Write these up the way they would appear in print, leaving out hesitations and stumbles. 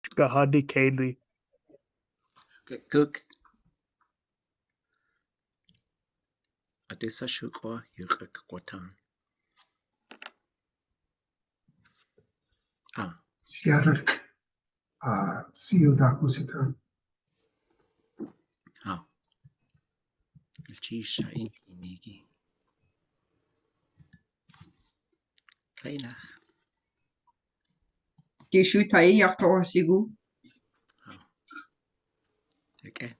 T'aawáḳ. Cook. Adisa shukwa yukak kwatan. Siark. Siudakusitan. Chisha inigi. Kleinach. Geshu T'aawáḳ sigu. Okay.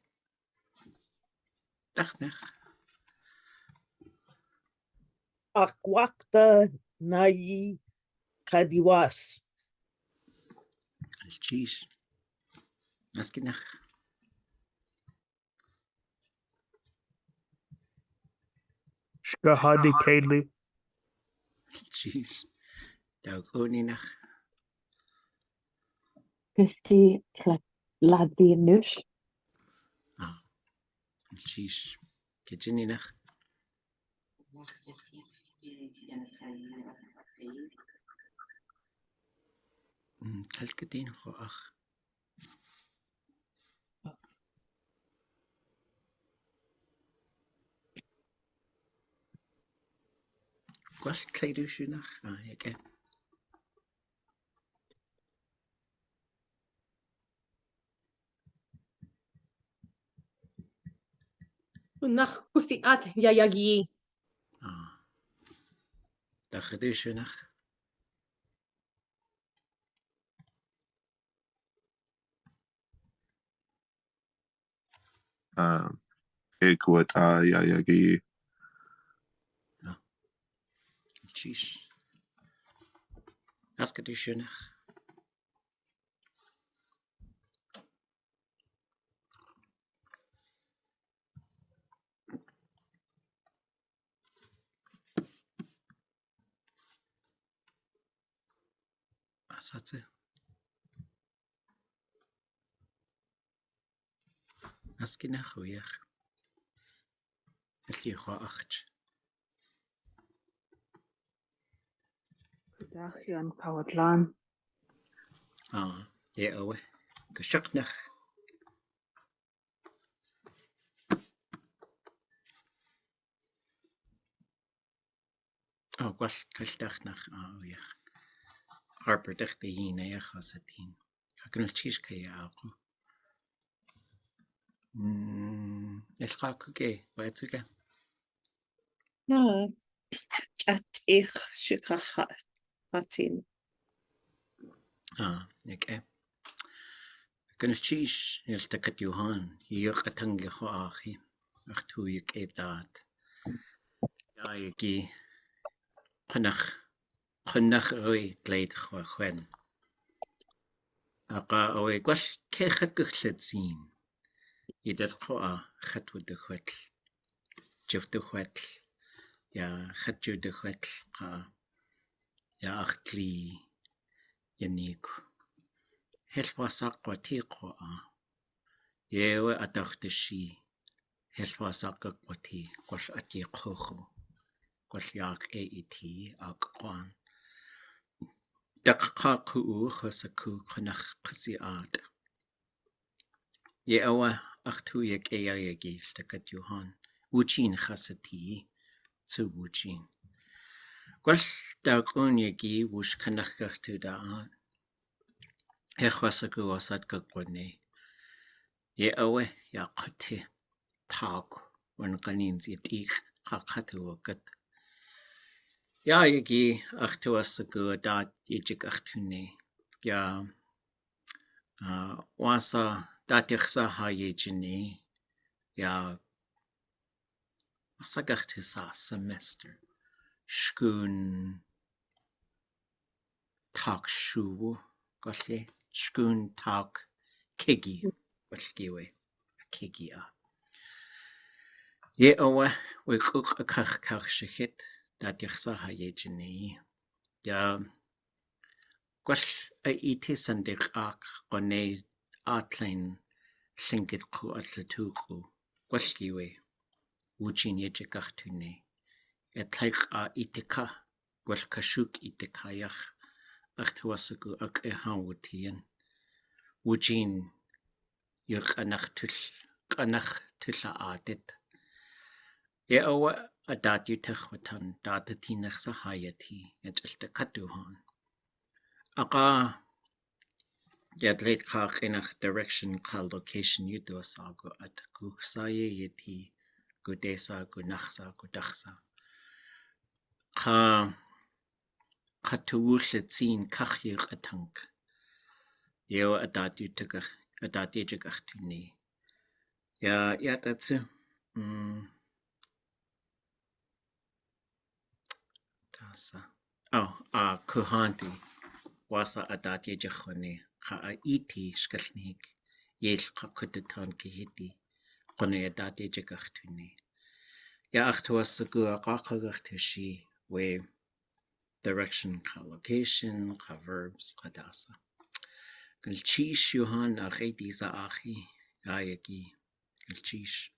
Dachnach. Akwakta nayi kadiwas. Chish. Askinach. T'aawáḳ. Chish. Daugoninach. Christi Ladinus. Chish. Kitcheninach. Talkadin khoach. Gwall kleidwsiwnach. Okay. Nach Kudatankahídi yagyee. Dachadwsiwnach. yagyee. Chish. Askadwsiwnach. Asatze. Askinach uyach. Elli khoach. Dachian Pawadlan. Yéil. Gashaknach. Gwall talldachnach. Uyach. Harper dach de yin each as a teen. Hagnal chish kaya alko. Elkakuge. Waetsuga. Atich sy'úx'u. Okay. Hagnal chish. Ldakát Johan. Kudatankahídi. Ach tu yagyee. Yagyee. Qanach o'i dleid chwen. Aga o'i gwall cechat gychlydzin. Idar choa chatwyd y chwetl. Jyfd y chwetl. Chatwyd y chwetl. Achgli. Yanig. Helwasak wati choa. Yewe adachtashi. Helwasak wati. Gwall ati chochu. Gwall yagyee agwan. Dakakaku hasaku kanach qasiat. Yeawa achtu yagyee ldakát Johan. Woochin khasati zu woochin. Gwall dagun yagyee wooch kanach gachtu da. Hasaku wasat gagwane. Yeawa yaqati tlákw. Wan qanin zitik qaqatu wakat. Yagyee achtu wasaku dat yijik achtune. Wasa datichsa ha yejini. Wasagachtu sa semester. Shkun x'úx'u. Golli. Shkun tlákw kigi. Golgiwe. Kigi Yeawa wikuk akach shikit. Datichsa ha yejini. Gwall iti sandig ak qone atlain llingid qu atlatwqu. Gwall giwe. Woochin yejik achtune. Tlákw itika. Gwall kashuk itikayach. Achtu wasaku ak hanwutian. wooching qanach tlákw. Awa adat yutachwatan datatinach sahayati at ldakatuhan. Aka yadlet kach direction ka location yudosago at x'úx'u gudesa gunachsa gudachsa. Ka katuwulitzin kachyiqatank. Yeo adat yutagachtuni. Ya yatatsu. Kuhanti wasa adat yajachone ka iti shkalnik Yéil Kudatankahídi qone adat yajagachtuni. Ya achtuasagu aqaqagachtushi we direction ka location ka verbs qadasa. Galchish yuhan aqidi zaahi yagyee galchish.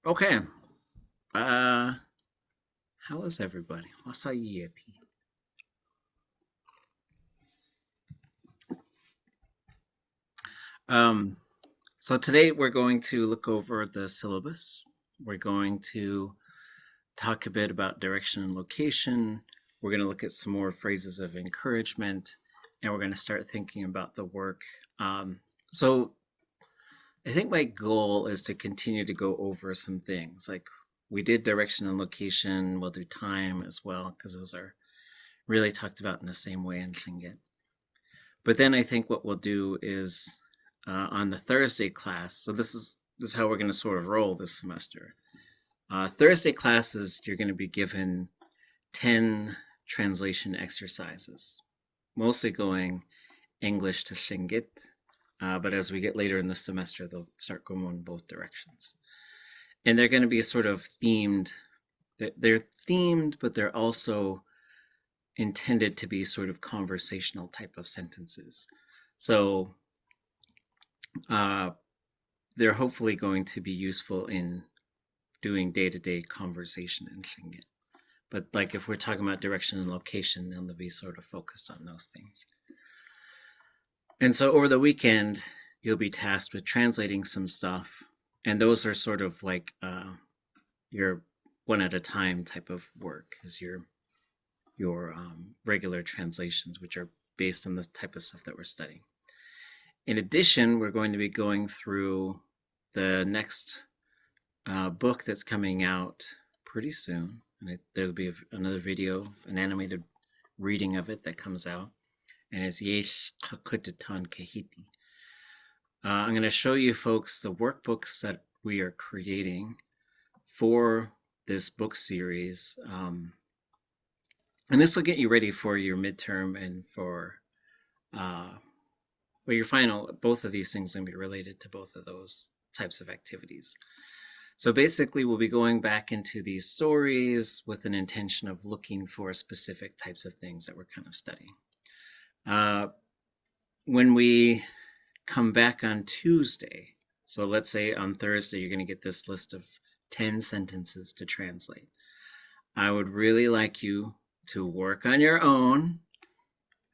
Okay. How is everybody? Wasayeti. So today we're going to look over the syllabus. We're going to talk a bit about direction and location. We're going to look at some more phrases of encouragement, and we're going to start thinking about the work. So I think my goal is to continue to go over some things. Like we did direction and location, we'll do time as well, because those are really talked about in the same way in Lingi. But then I think what we'll do is on the Thursday class, so this is how we're going to sort of roll this semester. Thursday classes, you're going to be given 10 translation exercises, mostly going English to Lingi. But as we get later in the semester, they'll start going in both directions. And they're going to be sort of themed. They're themed, but they're also intended to be sort of conversational type of sentences. So they're hopefully going to be useful in doing day-to-day conversation in Lingi. But like if we're talking about direction and location, then they'll be sort of focused on those things. And so over the weekend, you'll be tasked with translating some stuff. And those are sort of like your one at a time type of work, is your regular translations, which are based on the type of stuff that we're studying. In addition, we're going to be going through the next book that's coming out pretty soon. And there'll be another video, an animated reading of it that comes out. And it's Yéil Kudatankahídi. I'm going to show you folks the workbooks that we are creating for this book series. And this will get you ready for your midterm and for your final. Both of these things are going to be related to both of those types of activities. So basically, we'll be going back into these stories with an intention of looking for specific types of things that we're kind of studying. When we come back on Tuesday, so let's say on Thursday, you're going to get this list of 10 sentences to translate. I would really like you to work on your own.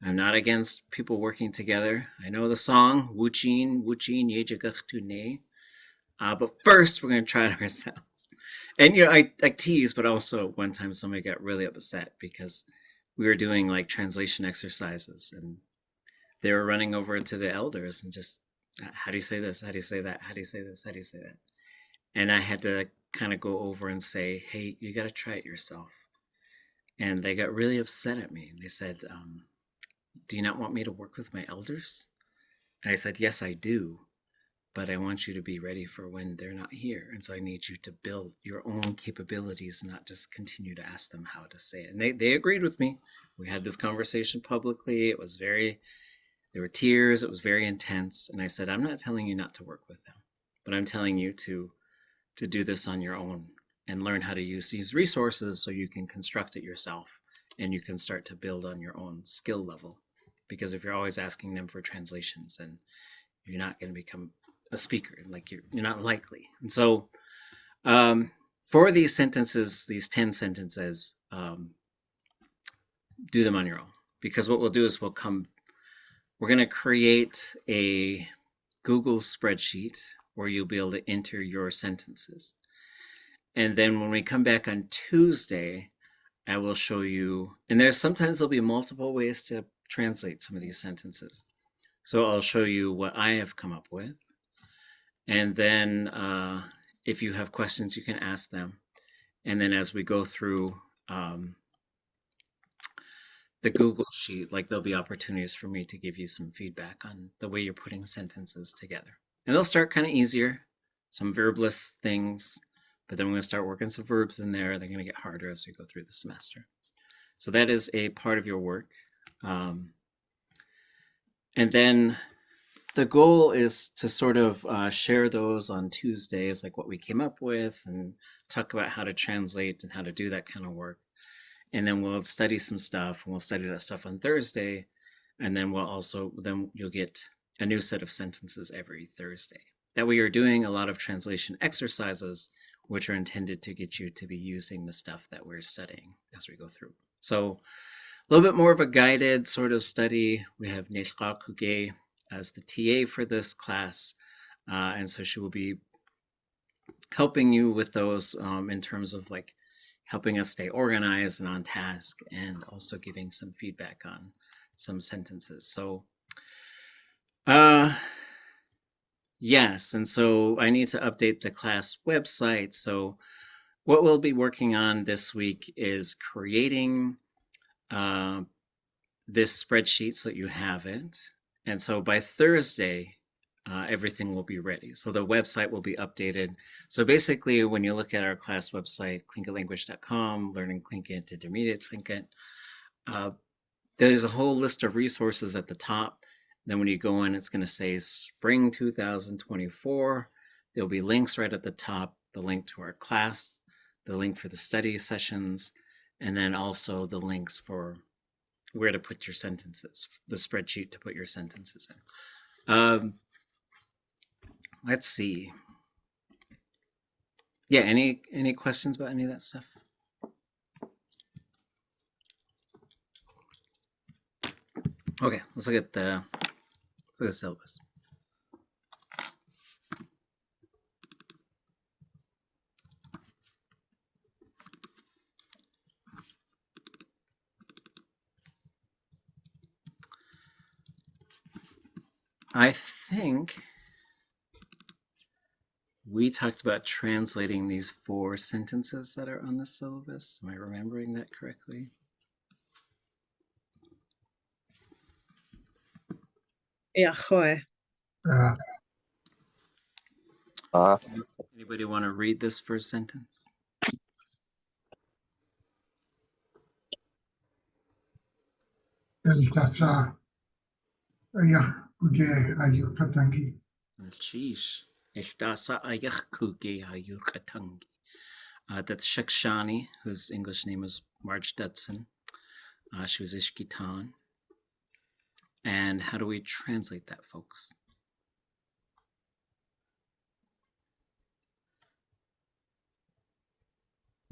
I'm not against people working together. I know the song, wooching, yagyee. But first, we're going to try it ourselves. And I tease, but also one time somebody got really upset because we were doing like translation exercises and they were running over to the elders and just, how do you say this? How do you say that? How do you say this? How do you say that? And I had to kind of go over and say, hey, you got to try it yourself. And they got really upset at me. And they said, do you not want me to work with my elders? And I said, yes, I do. But I want you to be ready for when they're not here. And so I need you to build your own capabilities, not just continue to ask them how to say it. And they agreed with me. We had this conversation publicly. It was there were tears. It was very intense. And I said, I'm not telling you not to work with them, but I'm telling you to do this on your own and learn how to use these resources so you can construct it yourself and you can start to build on your own skill level. Because if you're always asking them for translations, then you're not going to become a speaker, like you're not likely. And so for these sentences, these 10 sentences, do them on your own, because what we'll do is we'll come we're going to create a Google spreadsheet where you'll be able to enter your sentences. And then when we come back on Tuesday, I will show you, and sometimes there'll be multiple ways to translate some of these sentences. So I'll show you what I have come up with. And then if you have questions, you can ask them. And then as we go through the Google sheet, like there'll be opportunities for me to give you some feedback on the way you're putting sentences together. And they'll start kind of easier, some verbless things, but then we're going to start working some verbs in there. They're going to get harder as we go through the semester. So that is a part of your work. And then the goal is to sort of share those on Tuesdays, like what we came up with, and talk about how to translate and how to do that kind of work. And then we'll study some stuff, and we'll study that stuff on Thursday. And then you'll get a new set of sentences every Thursday. That way you're doing a lot of translation exercises, which are intended to get you to be using the stuff that we're studying as we go through. So a little bit more of a guided sort of study. We have ldakát as the TA for this class. And so she will be helping you with those in terms of like helping us stay organized and on task, and also giving some feedback on some sentences. So yes, and so I need to update the class website. So what we'll be working on this week is creating this spreadsheet so that you have it. And so by Thursday, everything will be ready. So the website will be updated. So basically, when you look at our class website, tlingitlanguage.com, Learning Tlingit, Intermediate Tlingit, there's a whole list of resources at the top. Then when you go in, it's going to say Spring 2024. There'll be links right at the top, the link to our class, the link for the study sessions, and then also the links for where to put your sentences, the spreadsheet to put your sentences in. Let's see. Yeah, any questions about any of that stuff? Okay, let's look at the syllabus. I think we talked about translating these 4 sentences that are on the syllabus. Am I remembering that correctly? yagyee. Anybody want to read this first sentence? ldakát yagyee. Sheesh. That's Shakshani, whose English name is Marge Dudson. She was Ishkitan. And how do we translate that, folks?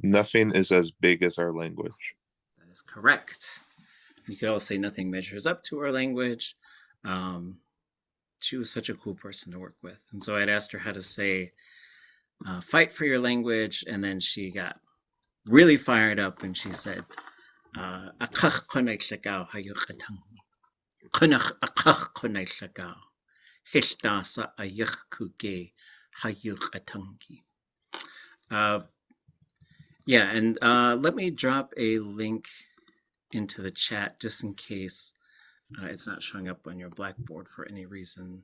Nothing is as big as our language. That is correct. You could also say nothing measures up to our language. She was such a cool person to work with. And so I'd asked her how to say, fight for your language. And then she got really fired up and she said, yeah, and let me drop a link into the chat just in case it's not showing up on your Blackboard for any reason.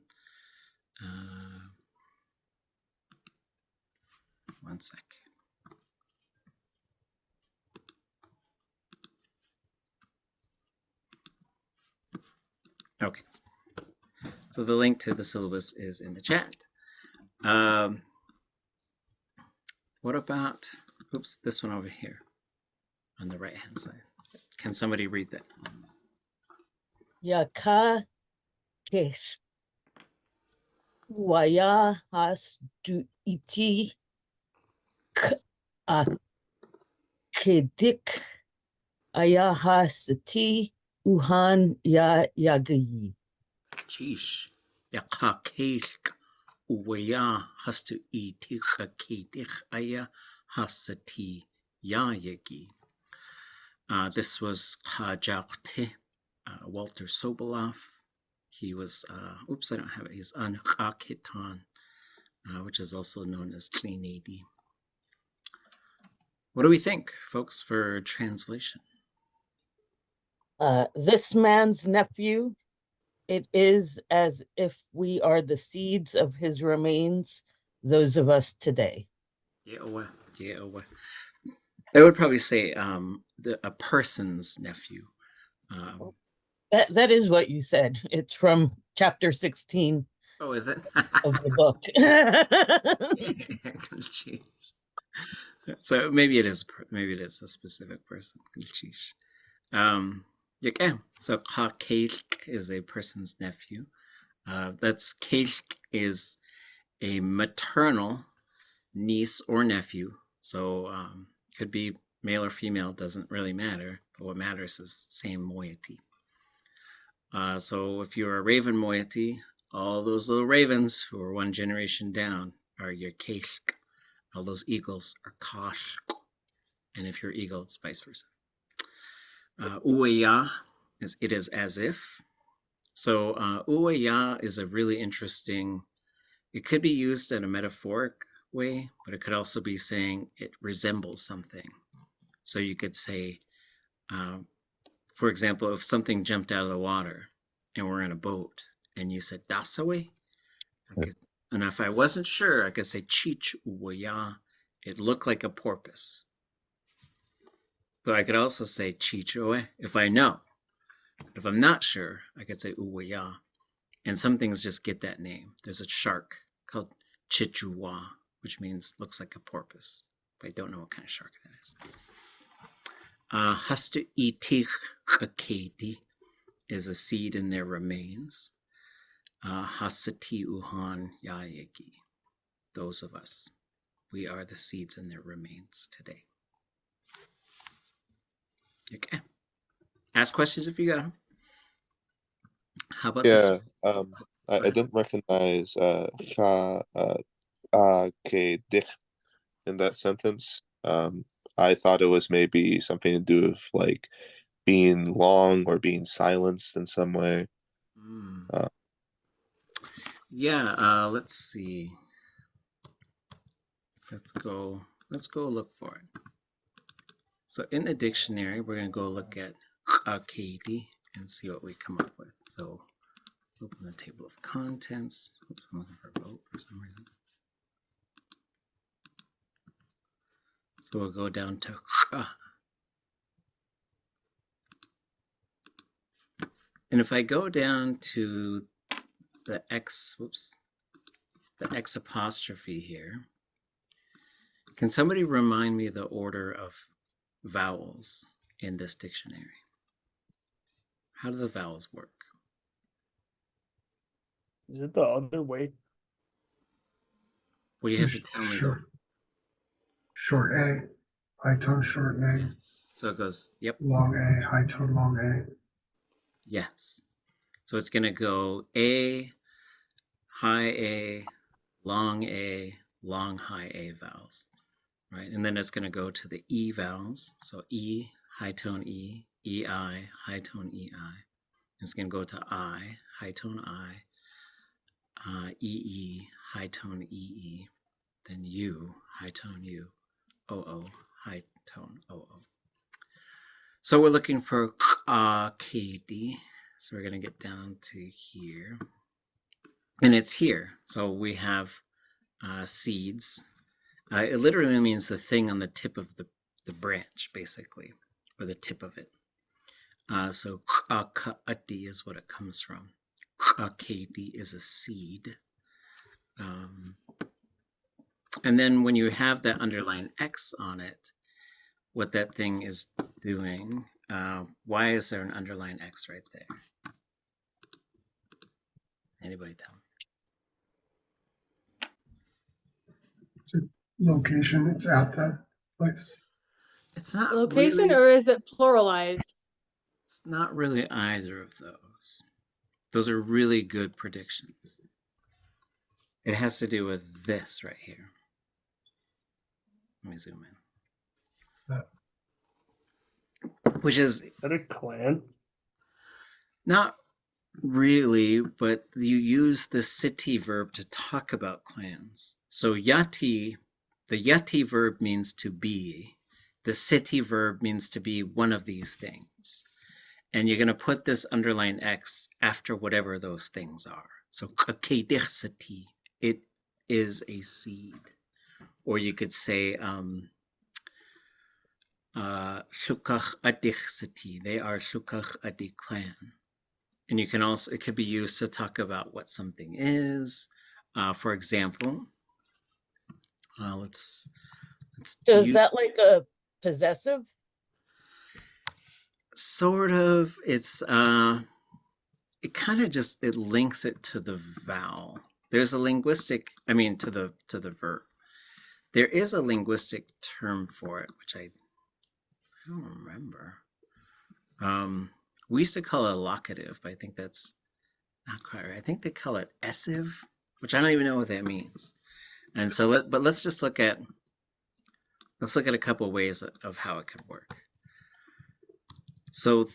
One sec. Okay. So the link to the syllabus is in the chat. What about, oops, this one over here on the right-hand side? Can somebody read that? Yagyee. T'aawáḳ kedik ayaḥasti uhan yagyee. Sheesh. Yaqakeilk uwaya hastu itikakeitik aya hasati yagyee. This was Kajakte, Walter Sobolov. He was, oops, I don't have it. He's on Kakitan, which is also known as Tlinadi. What do we think, folks, for translation? This man's nephew, it is as if we are the seeds of his remains, those of us today. Ye'owa, Ye'owa. I would probably say a person's nephew. That is what you said. It's from chapter 16 Oh, is it? of the book. So maybe it is a specific person. Yagyee. So Kakelk is a person's nephew. That's Kelk is a maternal niece or nephew. So could be male or female, doesn't really matter. But what matters is same moiety. So if you're a raven moiety, all those little ravens who are one generation down are your Kelk. All those eagles are Kashk. And if you're eagle, it's vice versa. Uwaya is it is as if. So uwaya is a really interesting, it could be used in a metaphoric way, but it could also be saying it resembles something. So you could say, for example, if something jumped out of the water and we're in a boat and you said dasaway, and if I wasn't sure, I could say chich uwaya. It looked like a porpoise. So I could also say chichoe if I know. If I'm not sure, I could say uwaya. And some things just get that name. There's a shark called chichuwa, which means looks like a porpoise. But I don't know what kind of shark that is. Hastu itikakahídi is a seed in their remains. Hasati uhan yagyee. Those of us. We are the seeds in their remains today. Okay. Ask questions if you got them. How about this? I didn't recognize in that sentence. I thought it was maybe something to do with like being long or being silenced in some way. Yeah, let's see. Let's go look for it. So in the dictionary, we're going to go look at ʼadudli and see what we come up with. So open the table of contents. Oops, I'm looking for a vote for some reason. So we'll go down to and if I go down to the X apostrophe here, can somebody remind me the order of vowels in this dictionary? How do the vowels work? Is it the other way? Well, you have to tell me. Short A, high tone short A. Yes. So it goes, yep. Long A, high tone long A. Yes. So it's going to go A, high A, long high A vowels, right? And then it's going to go to the E vowels. So E, high tone E, EI, high tone EI. It's going to go to I, high tone I, EE, high tone EE, then U, high tone U, OO, high tone OO. So we're looking for ʼadudli. So we're going to get down to here. And it's here. So we have seeds. It literally means the thing on the tip of the branch, basically, or the tip of it. So ʼadudli is what it comes from. ʼadudli is a seed. And then when you have that underlined X on it, what that thing is doing, why is there an underlined X right there? Anybody tell me? It's a location, it's at that place. It's not Location, really, or is it pluralized? it's not really either of those. Those are really good predictions. It has to do with this right here. Let me zoom in. Which is Is that a clan? not really, but you use the siti verb to talk about clans. So yati, the yati verb means to be. The siti verb means to be one of these things. And you're going to put this underline X after whatever those things are. So sati, it is a seed. Or you could say sati, they are adi clan. And you can also, it could be used to talk about what something is. For example, let's So is that like a possessive? Sort of. It's it kind of just, it links it to the vowel. There's a linguistic, I mean to the verb. There is a linguistic term for it, which I don't remember. We used to call it locative, but I think that's not quite right. I think they call it essive, which I don't even know what that means. And so, let's just look at a couple ways of how it could work. So,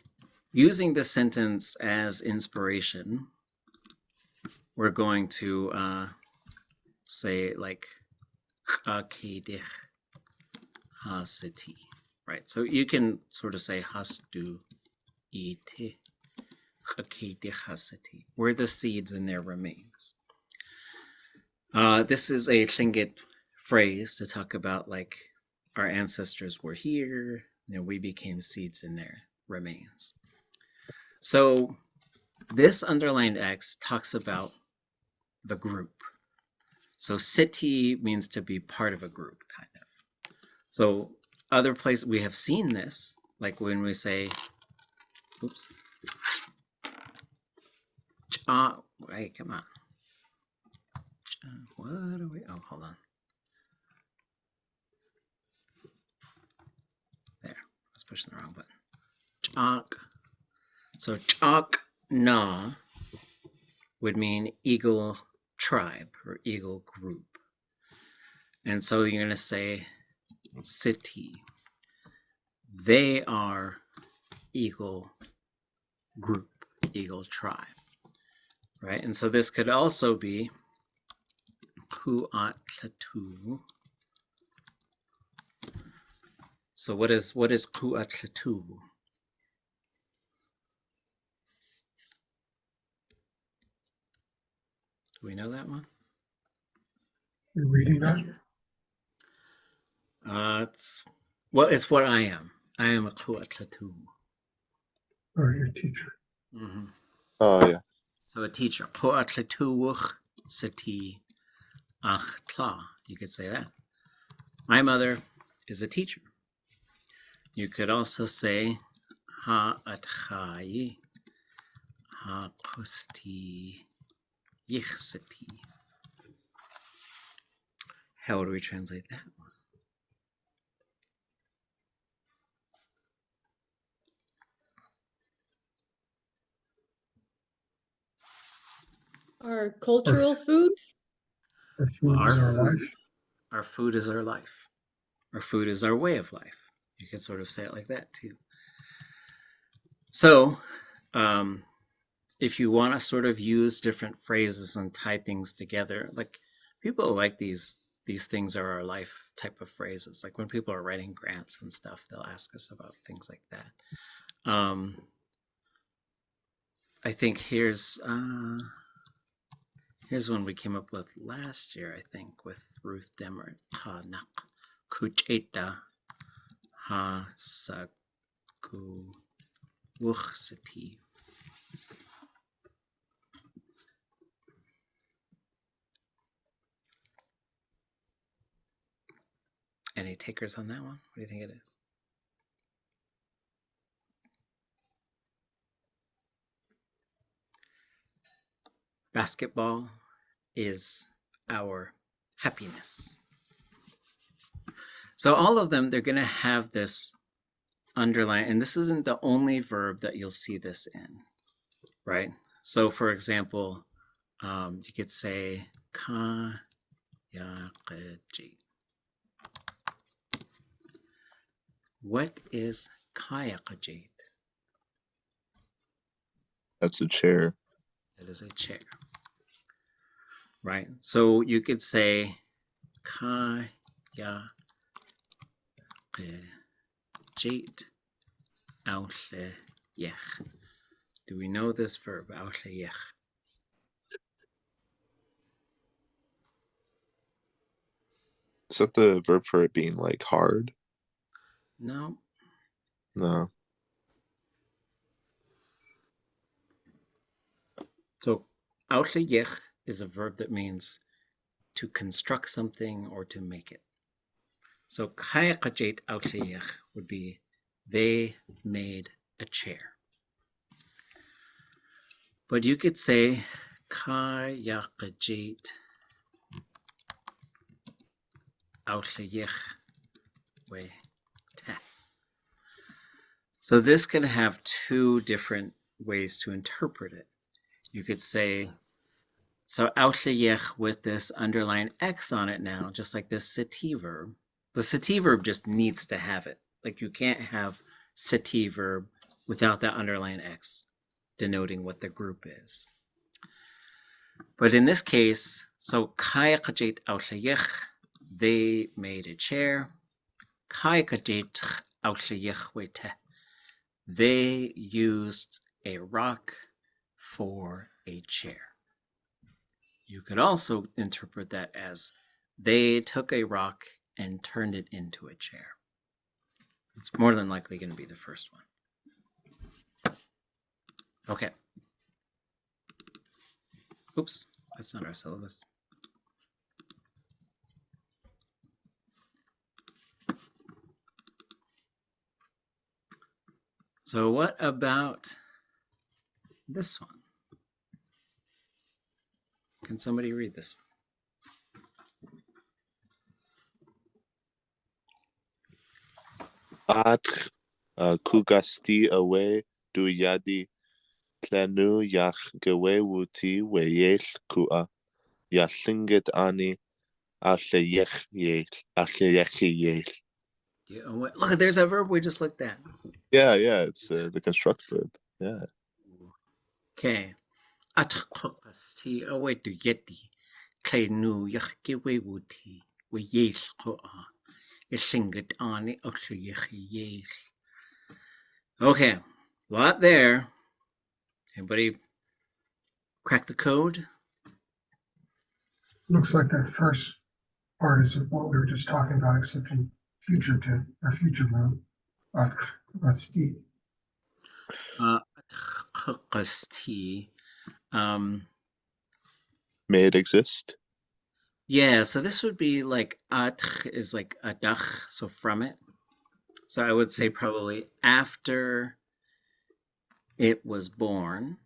using this sentence as inspiration, we're going to say like ʼadudli.átk, right? So you can sort of say ʼadudli.átk. Where the seeds in their remains. This is a Tlingit phrase to talk about like our ancestors were here, and we became seeds in their remains. So this underlined X talks about the group. So siti means to be part of a group, kind of. So other places we have seen this, like when we say, oops. Wait, come on. What are we? Oh, hold on. There, I was pushing the wrong button. Chak. So chak na would mean eagle tribe or eagle group. And so you're going to say siti. They are eagle group, eagle tribe. Right? And so this could also be Kudatankahídi. So what is Kudatankahídi? Do we know that one? You're reading that? It's what I am. I am a Kudatankahídi. Or your teacher? Mm-hmm. Oh, yeah. So a teacher. Kudatankahídi sati ʼadudli. You could say that. My mother is a teacher. You could also say ha'atchayi ha'kosti yichsati. How would we translate that one? Our cultural foods. Our food is our life. Our food is our life. Our food is our way of life. You can sort of say it like that too. So, if you want to sort of use different phrases and tie things together, like people like these things are our life type of phrases. Like when people are writing grants and stuff, they'll ask us about things like that. I think here's one we came up with last year, I think, with Ruth Demmer. Kucheta ha sy'úx'u. Any takers on that one? What do you think it is? Basketball is our happiness. So all of them, they're going to have this underline, and this isn't the only verb that you'll see this in, right? So for example, you could say Kayaqajit. What is Kayaqajit? That's a chair. That is a chair. Right. So you could say Kayaqajit ʼadudli.átk. Do we know this verb, ʼadudli.átk? Is that the verb for it being like hard? No. No. So ʼadudli.átk is a verb that means to construct something or to make it. So Kayaqajit ʼadudli.átk would be they made a chair. But you could say Kayaqajit ʼadudli.átk. So this can have two different ways to interpret it. You could say, so ʼadudli.átk with this underlined X on it now, just like this sati verb. The sati verb just needs to have it. Like you can't have sati verb without that underlined X denoting what the group is. But in this case, so Kayaqajit ʼadudli.átk, they made a chair. Kayaqajit ʼadudli.átk, they used a rock for a chair. You could also interpret that as they took a rock and turned it into a chair. It's more than likely going to be the first one. Okay. Oops, that's not our syllabus. So what about this one? Can somebody read this one? Átk kugasti away du yadi planu yagyee wuti we Yéil kua yallingit ani yagyee. Yeah, look, there's that verb we just looked at. Yeah, it's the construct verb. Yeah. Okay. Atqasti away du yadi planu yagyee wuti we Yéil kua yallingit ani yagyee. Okay, a lot there. Anybody crack the code? Looks like that first part is what we were just talking about, except in future tense or future mode. That's the Atqasti. May it exist? Yeah, so this would be like ʼadudli is like ʼadudli, so from it. So I would say probably after it was born,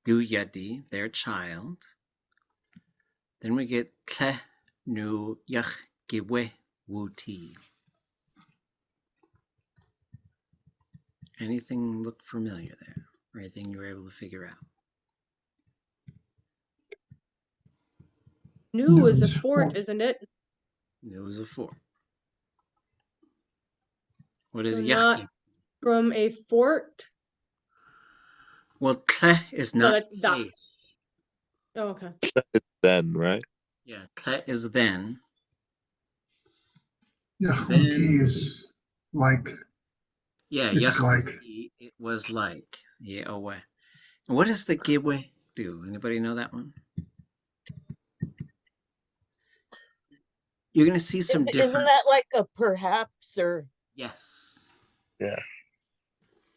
du yadi, their child. Then we get nu yagyee wuti. Anything look familiar there? Or anything you were able to figure out? New is a News. fort, isn't it? It was a 4. What is So yagyee? not from a fort. Well, tle is No, not that's duck. case. Oh, okay. It's then, right? Yeah, tle is then. Yahuti is like, Yeah, it's like, yagyee, it was like. Yeah, away. And what does the giwe do? Anybody know that one? You're going to see some Isn't different. that like a perhaps or? Yes. Yeah.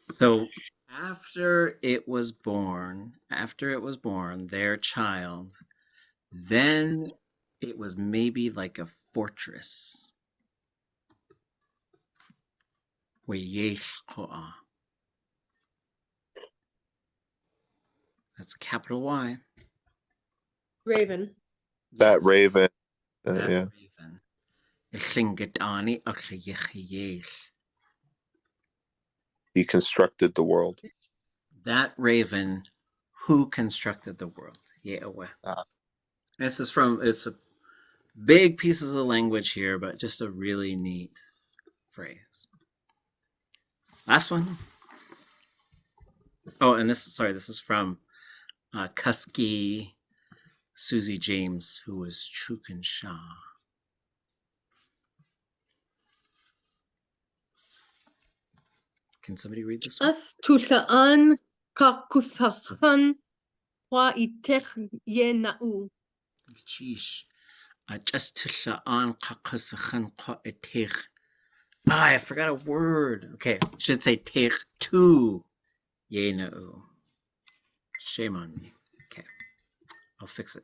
So after it was born, their child, then it was maybe like a fortress. Yéil. That's capital Y. Raven. That Yes, raven. that Yeah. raven. Llingitani yagyee. He constructed the world. That raven who constructed the world. Yéil. Ah. This is from, it's a big pieces of language here, but just a really neat phrase. Last one. Oh, and this is from Kusky Susie James, who was Chukin Shah. Can somebody read this one? As tulaan kakusahan wa itech yenau. Sheesh. Just to on I forgot a word. Okay, should say take to Yéil. Shame on me. Okay, I'll fix it.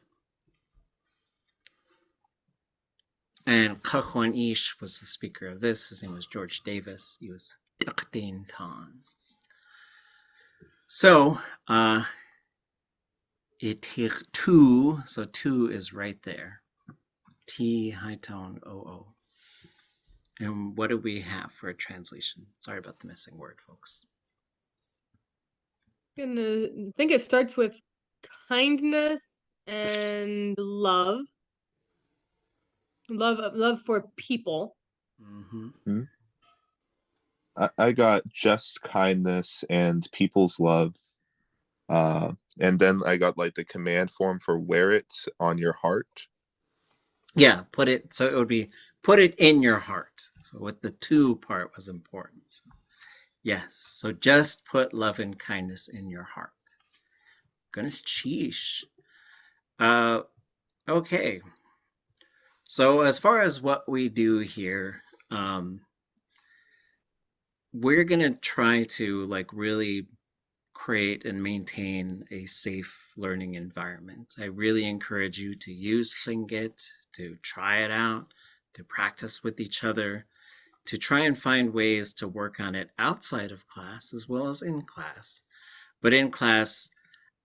And Kahwan Ish was the speaker of this. His name was George Davis. He was Takdeen Khan. So, it take two. So two is right there. T high tone OO. And what do we have for a translation? Sorry about the missing word, folks. I think it starts with kindness and love. Love for people. Mm-hmm. I got just kindness and people's love. And then I got like the command form for wear it on your heart. Yeah, put it, so it would be put it in your heart. So with the two part was important. So, yes, so just put love and kindness in your heart. Goodness, sheesh. Okay. So as far as what we do here, we're gonna try to like really create and maintain a safe learning environment. I really encourage you to use Tlingit, to try it out, to practice with each other, to try and find ways to work on it outside of class as well as in class. But in class,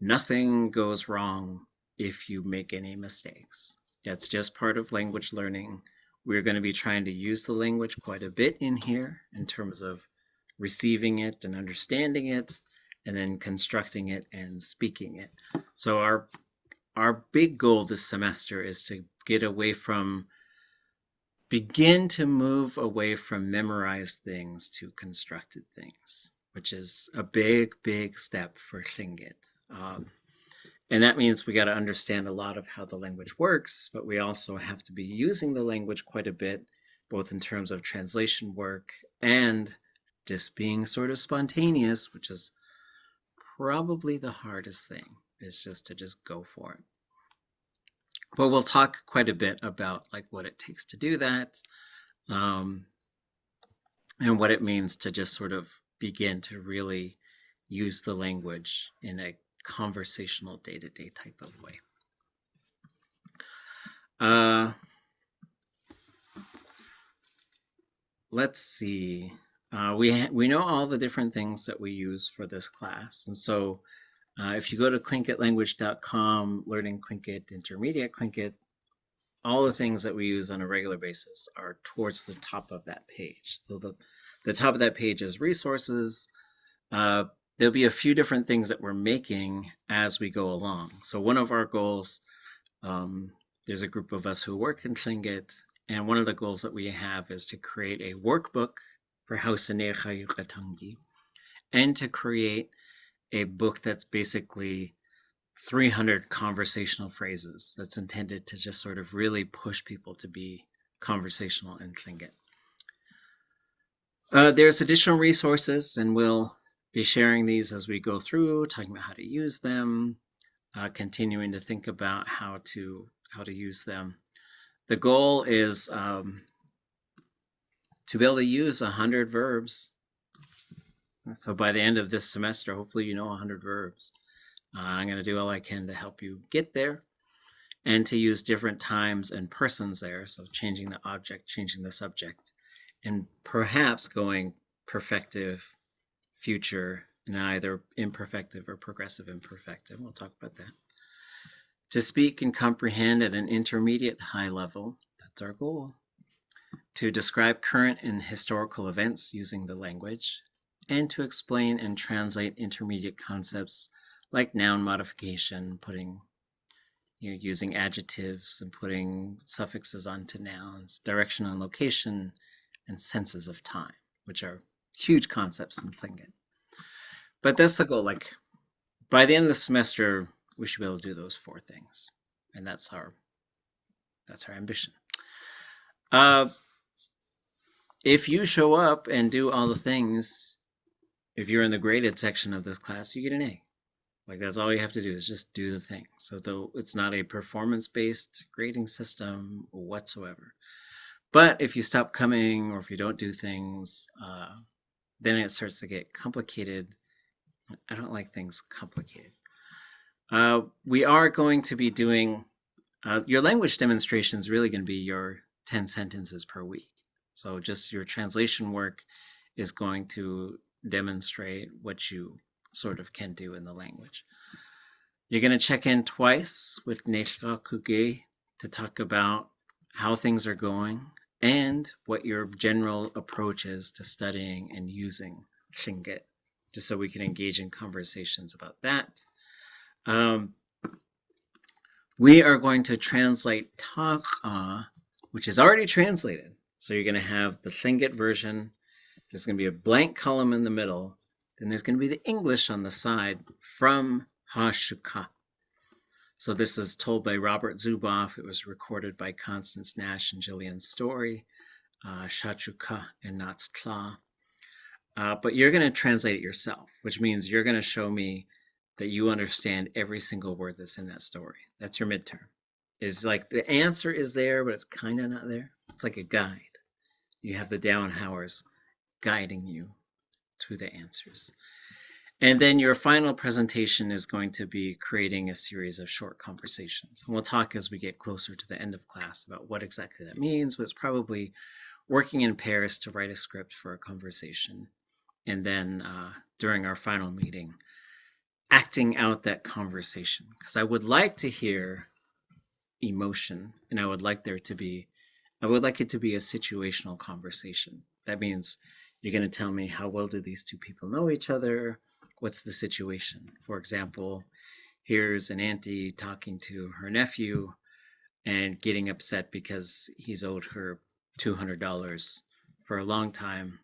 nothing goes wrong if you make any mistakes. That's just part of language learning. We're going to be trying to use the language quite a bit in here in terms of receiving it and understanding it, and then constructing it and speaking it. So our big goal this semester is to begin to move away from memorized things to constructed things, which is a big, big step for Tlingit. And that means we got to understand a lot of how the language works, but we also have to be using the language quite a bit, both in terms of translation work and just being sort of spontaneous, which is probably the hardest thing, is just to just go for it. But we'll talk quite a bit about like what it takes to do that, and what it means to just sort of begin to really use the language in a conversational day-to-day type of way. Let's see. We know all the different things that we use for this class. And so if you go to tlingitlanguage.com, learning Tlingit, intermediate Tlingit, all the things that we use on a regular basis are towards the top of that page. So the top of that page is resources. There'll be a few different things that we're making as we go along. So one of our goals, there's a group of us who work in Tlingit, and one of the goals that we have is to create a workbook for Hausanecha Yucatangi, and to create a book that's basically 300 conversational phrases that's intended to just sort of really push people to be conversational in Tlingit. There's additional resources, and we'll be sharing these as we go through, talking about how to use them, continuing to think about how to use them. The goal is to be able to use 100 verbs. So by the end of this semester, hopefully you know 100 verbs. I'm going to do all I can to help you get there, and to use different times and persons there. So changing the object, changing the subject, and perhaps going perfective, future, and either imperfective or progressive imperfective. We'll talk about that. To speak and comprehend at an intermediate high level, that's our goal. To describe current and historical events using the language, and to explain and translate intermediate concepts like noun modification, using adjectives and putting suffixes onto nouns, direction and location, and senses of time, which are huge concepts in Tlingit. But that's the goal. Like by the end of the semester, we should be able to do those 4 things, and that's our ambition. If you show up and do all the things, if you're in the graded section of this class, you get an A. Like that's all you have to do is just do the thing. So though it's not a performance-based grading system whatsoever. But if you stop coming or if you don't do things, then it starts to get complicated. I don't like things complicated. We are going to be doing, your language demonstration is really going to be your 10 sentences per week. So just your translation work is going to demonstrate what you sort of can do in the language. You're going to check in twice with ldakát to talk about how things are going and what your general approach is to studying and using Tlingit, just so we can engage in conversations about that. We are going to translate T'aawáḳ, which is already translated. So you're going to have the Tlingit version. There's going to be a blank column in the middle. Then there's going to be the English on the side from x'úx'u. So this is told by Robert Zuboff. It was recorded by Constance Nash and Jillian Story, x'úx'u and not tlákw. But you're going to translate it yourself, which means you're going to show me that you understand every single word that's in that story. That's your midterm. It's like the answer is there, but it's kind of not there. It's like a guide. You have the Downhowers guiding you to the answers. And then your final presentation is going to be creating a series of short conversations. And we'll talk as we get closer to the end of class about what exactly that means, but it's probably working in pairs to write a script for a conversation. And then during our final meeting, acting out that conversation. Because I would like to hear emotion, and I would like it to be a situational conversation. That means you're going to tell me how well do these two people know each other? What's the situation? For example, here's an auntie talking to her nephew and getting upset because he's owed her $200 for a long time,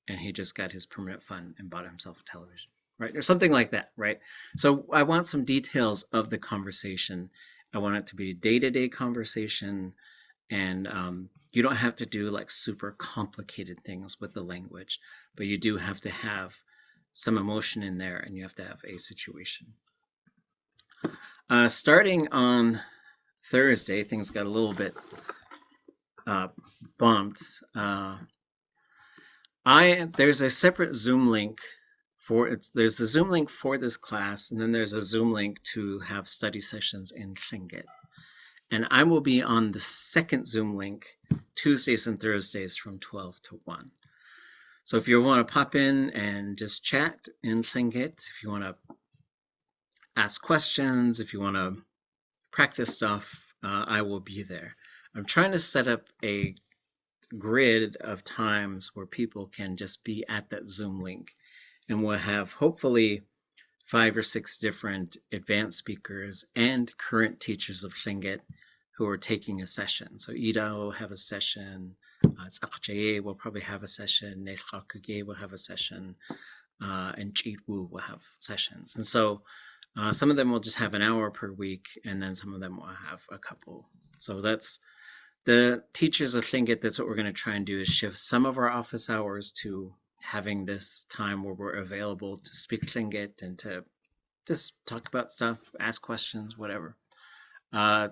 and he just got his permanent fund and bought himself a television, right? Or something like that, right? So I want some details of the conversation. I want it to be a day-to-day conversation, and you don't have to do like super complicated things with the language, but you do have to have some emotion in there, and you have to have a situation. Starting on Thursday, things got a little bit bumped. There's a separate Zoom link there's the Zoom link for this class, and then there's a Zoom link to have study sessions in Tlingit. And I will be on the second Zoom link Tuesdays and Thursdays from 12 to 1. So if you want to pop in and just chat in Tlingit, if you want to ask questions, if you want to practice stuff, I will be there. I'm trying to set up a grid of times where people can just be at that Zoom link. And we'll have hopefully 5 or 6 different advanced speakers and current teachers of Tlingit who are taking a session. So Ida will have a session, Yagyee will probably have a session, ldakát will have a session, and x'úx'u will have sessions. And so some of them will just have an hour per week, and then some of them will have a couple. So that's the teachers of Tlingit. That's what we're going to try and do, is shift some of our office hours to having this time where we're available to speak Tlingit and to just talk about stuff, ask questions, whatever.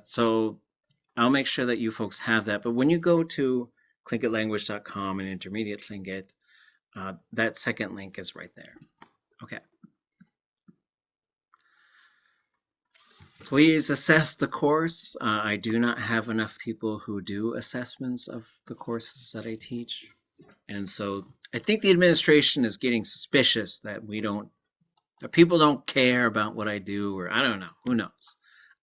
So I'll make sure that you folks have that. But when you go to tlingitlanguage.com and intermediate Tlingit, that second link is right there. Okay. Please assess the course. I do not have enough people who do assessments of the courses that I teach. And so I think the administration is getting suspicious that people don't care about what I do, or I don't know, who knows?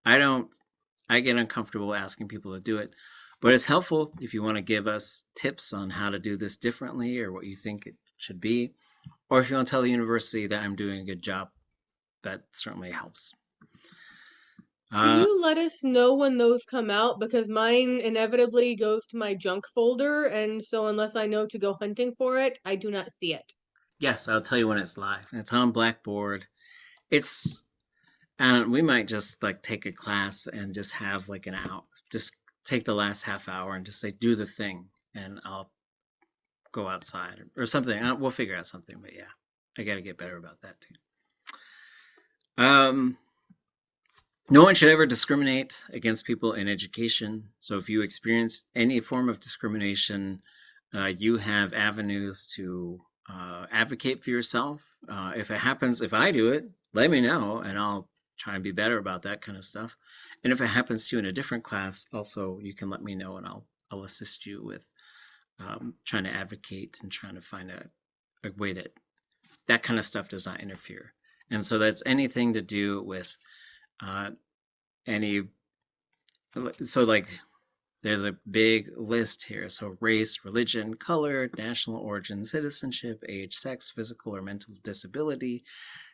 I get uncomfortable asking people to do it, but it's helpful if you want to give us tips on how to do this differently or what you think it should be, or if you want to tell the university that I'm doing a good job, that certainly helps. Can you let us know when those come out? Because mine inevitably goes to my junk folder, and so unless I know to go hunting for it, I do not see it. Yes, I'll tell you when it's live. It's on Blackboard. It's, we might just like take a class and just have like an hour, just take the last half hour and just say, do the thing, and I'll go outside or something. We'll figure out something, but yeah, I got to get better about that too. No one should ever discriminate against people in education. So if you experience any form of discrimination, you have avenues to advocate for yourself. If it happens, if I do it, let me know and I'll try and be better about that kind of stuff. And if it happens to you in a different class, also you can let me know and I'll assist you with trying to advocate and trying to find a way that kind of stuff does not interfere. And so that's anything to do with so like there's a big list here. So race, religion, color, national origin, citizenship, age, sex, physical or mental disability,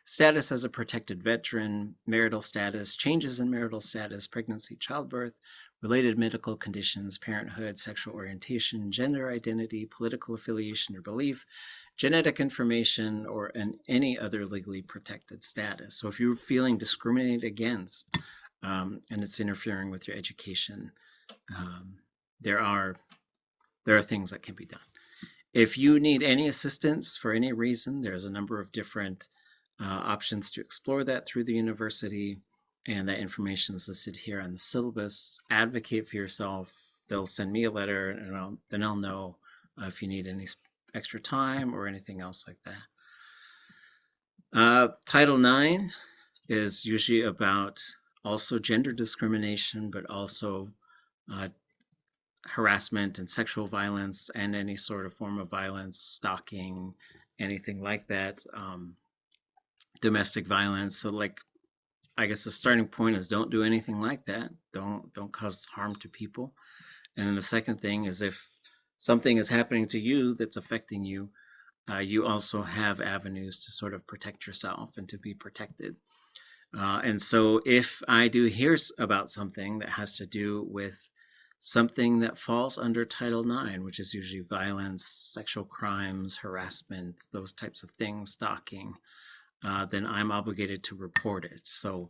status as a protected veteran, marital status, changes in marital status, pregnancy, childbirth, related medical conditions, parenthood, sexual orientation, gender identity, political affiliation or belief, genetic information, or any other legally protected status. So if you're feeling discriminated against and it's interfering with your education, there are things that can be done. If you need any assistance for any reason, there's a number of different options to explore that through the university, and that information is listed here on the syllabus. Advocate for yourself. They'll send me a letter, and then I'll know if you need any extra time or anything else like that. Title IX is usually about also gender discrimination, but also harassment and sexual violence and any sort of form of violence, stalking, anything like that, domestic violence. So like, I guess the starting point is don't do anything like that. Don't cause harm to people. And then the second thing is if something is happening to you that's affecting you, you also have avenues to sort of protect yourself and to be protected. And so if I do hear about something that has to do with something that falls under Title IX, which is usually violence, sexual crimes, harassment, those types of things, stalking, then I'm obligated to report it. So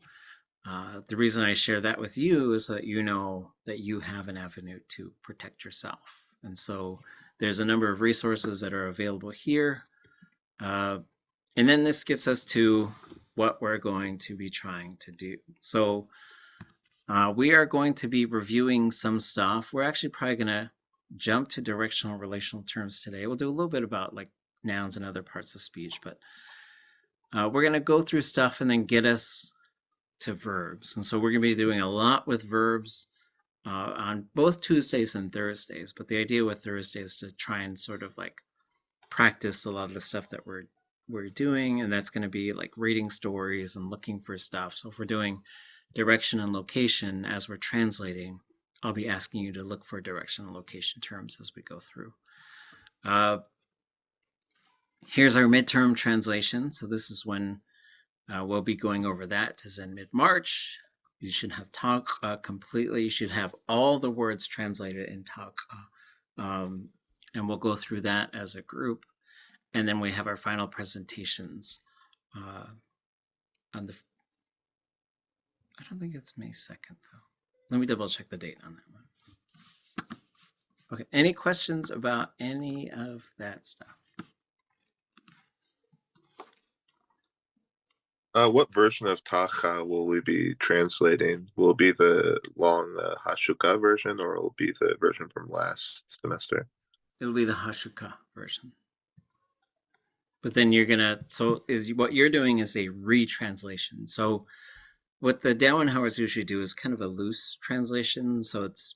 the reason I share that with you is that you know that you have an avenue to protect yourself. And so there's a number of resources that are available here. And then this gets us to what we're going to be trying to do. So we are going to be reviewing some stuff. We're actually probably going to jump to directional relational terms today. We'll do a little bit about like nouns and other parts of speech, but we're going to go through stuff and then get us to verbs. And so we're going to be doing a lot with verbs on both Tuesdays and Thursdays. But the idea with Thursdays is to try and sort of like practice a lot of the stuff that we're doing, and that's going to be like reading stories and looking for stuff. So if we're doing direction and location as we're translating, I'll be asking you to look for direction and location terms as we go through. Here's our midterm translation. So this is when we'll be going over that. Is in mid-March. You should have T'aawáḳ completely. You should have all the words translated in T'aawáḳ. And we'll go through that as a group. And then we have our final presentations on the, I don't think it's May 2nd though. Let me double check the date on that one. Okay, any questions about any of that stuff? What version of T'aawáḳ will we be translating? Will it be the long Hashuka version, or will it be the version from last semester? It'll be the Hashuka version. But then you're gonna, so what you're doing is a retranslation. So what the D'Aawáćs usually do is kind of a loose translation. So it's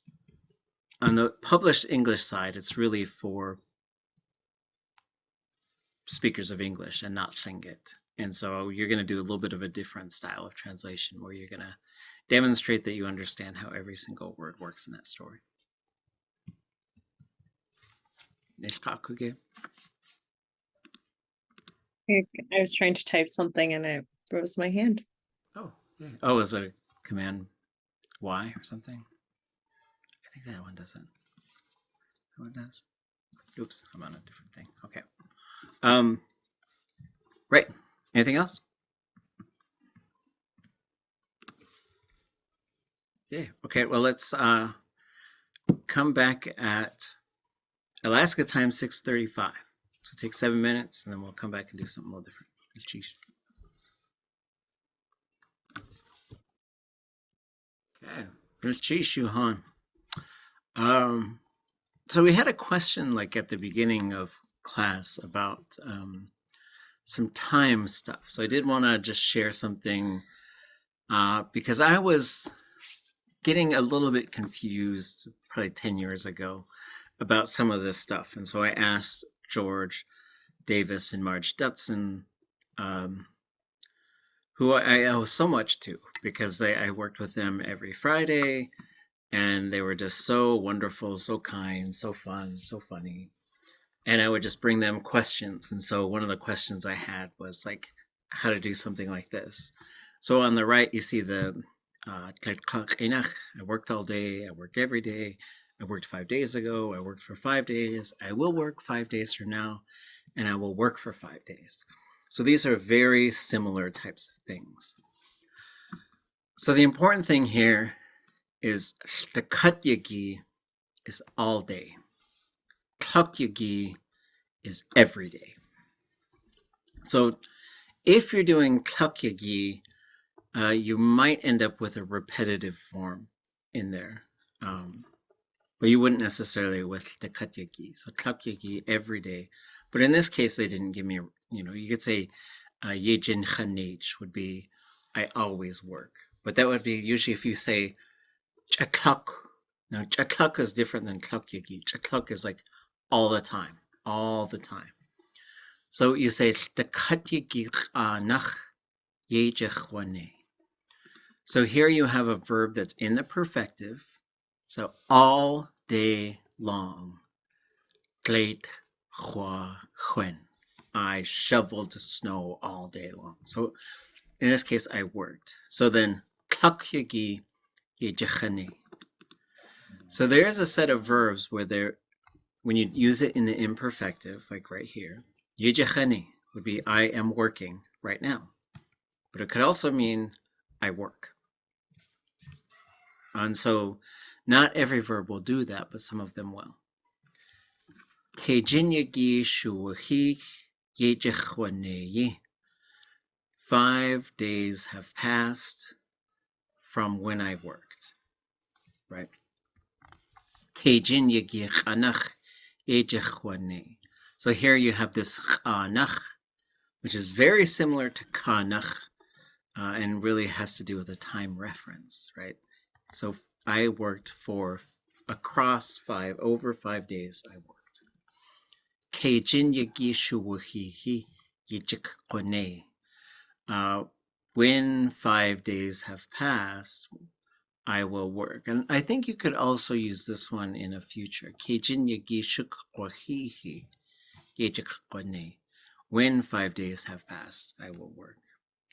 on the published English side, it's really for speakers of English and not Tlingit. And so you're going to do a little bit of a different style of translation where you're going to demonstrate that you understand how every single word works in that story. I was trying to type something and Rose my hand. Oh, yeah. Oh, is it a command Y or something? I think that one doesn't. That one does. Oops, I'm on a different thing. Okay. Right. Anything else? Yeah. Okay. Well, let's come back at Alaska time 6:35. So take 7 minutes, and then we'll come back and do something a little different. Okay. So we had a question like at the beginning of class about some time stuff. So I did want to just share something because I was getting a little bit confused probably 10 years ago about some of this stuff. And so I asked George Davis and Marge Dutson, who I owe so much to because I worked with them every Friday and they were just so wonderful, so kind, so fun, so funny. And I would just bring them questions. And so one of the questions I had was like how to do something like this. So on the right, you see the I worked all day, I work every day, I worked 5 days ago, I worked for 5 days, I will work 5 days from now, and I will work for 5 days. So these are very similar types of things. So the important thing here is ldakát yagyee is all day. Tlákw yagyee is every day. So if you're doing tlákw yagyee, you might end up with a repetitive form in there, but you wouldn't necessarily with ldakát yagyee. So tlákw yagyee every day, but in this case they didn't give me. You could say yagyee would be I always work, but that would be usually if you say tlákw. Now tlákw is different than tlákw yagyee. Tlákw is like all the time, all the time. So you say ldakát yagyee yagyee. So here you have a verb that's in the perfective. So all day long. I shoveled snow all day long. So in this case, I worked. So then tlákw yagyee yagyee. So there is a set of verbs where when you use it in the imperfective, like right here, yagyee would be I am working right now. But it could also mean I work. And so not every verb will do that, but some of them will. 5 days have passed from when I worked, right? So here you have this chanach, which is very similar to kanach, and really has to do with a time reference, right? So I worked for over 5 days. I worked. When 5 days have passed, I will work. And I think you could also use this one in a future. When 5 days have passed, I will work.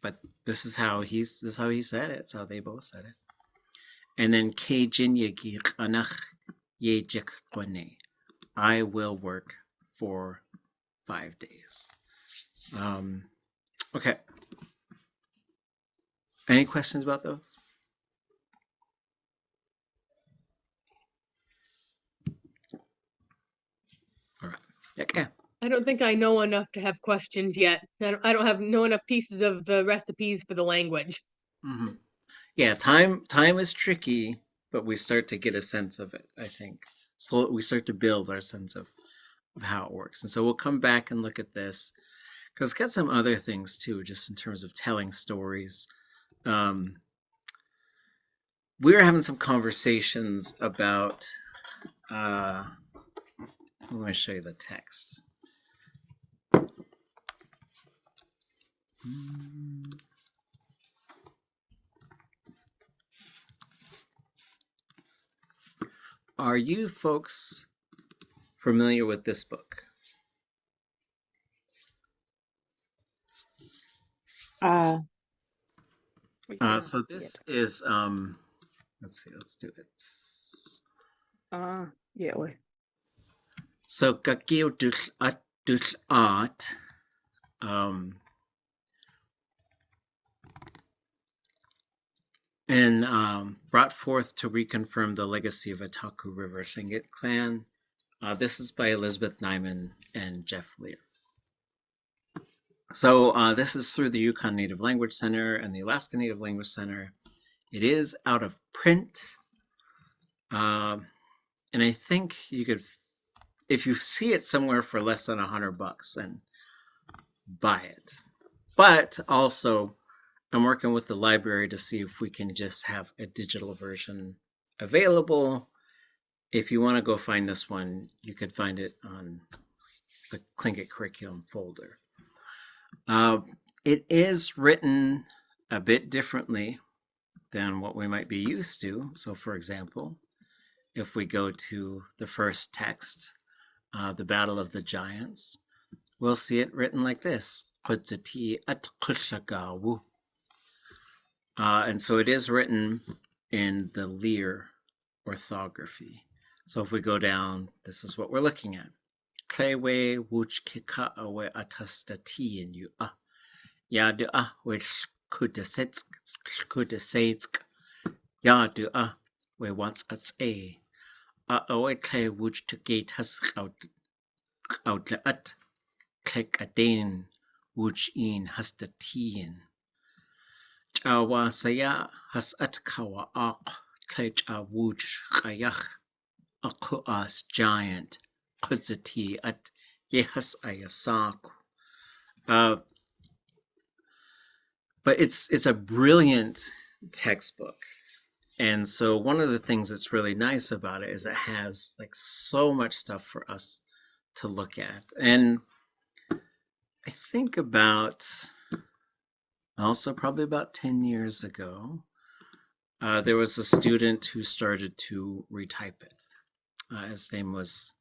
But this is how he said it. It's how they both said it. And then I will work for 5 days. Okay. Any questions about those? All right. Okay. I don't think I know enough to have questions yet. I don't know enough pieces of the recipes for the language. Mm-hmm. Yeah, time is tricky, but we start to get a sense of it, I think. So we start to build our sense of how it works. And so we'll come back and look at this because it's got some other things too, just in terms of telling stories. We were having some conversations about, I'm going to show you the text. Are you folks familiar with this book? So this is let's see, let's do it. Yéil. So ʼadudli.átk and brought forth to reconfirm the legacy of Otaku River Tlingit clan. This is by Elizabeth Nyman and Jeff Lear. So this is through the Yukon Native Language Center and the Alaska Native Language Center. It is out of print. And I think you could, if you see it somewhere for less than $100, then buy it. But also, I'm working with the library to see if we can just have a digital version available. If you want to go find this one, you could find it on the Tlingit curriculum folder. It is written a bit differently than what we might be used to. So for example, if we go to the first text, the Battle of the Giants, we'll see it written like this. And so it is written in the Lear orthography. So if we go down, this is what we're looking at. Tlákw, wooch, awe atastati in you. Yagyee, which Kudatankahídi, yagyee, we wants at a. Awe tlákw, wooch to gate has ldakát, tlakw, wooch in has the teen. T'aawáḥ has at ʼadudli.átk, wooch x'úx'u giant. Seidayaa. But it's a brilliant textbook. And so one of the things that's really nice about it is it has like so much stuff for us to look at. And I think probably about 10 years ago, there was a student who started to retype it. His name was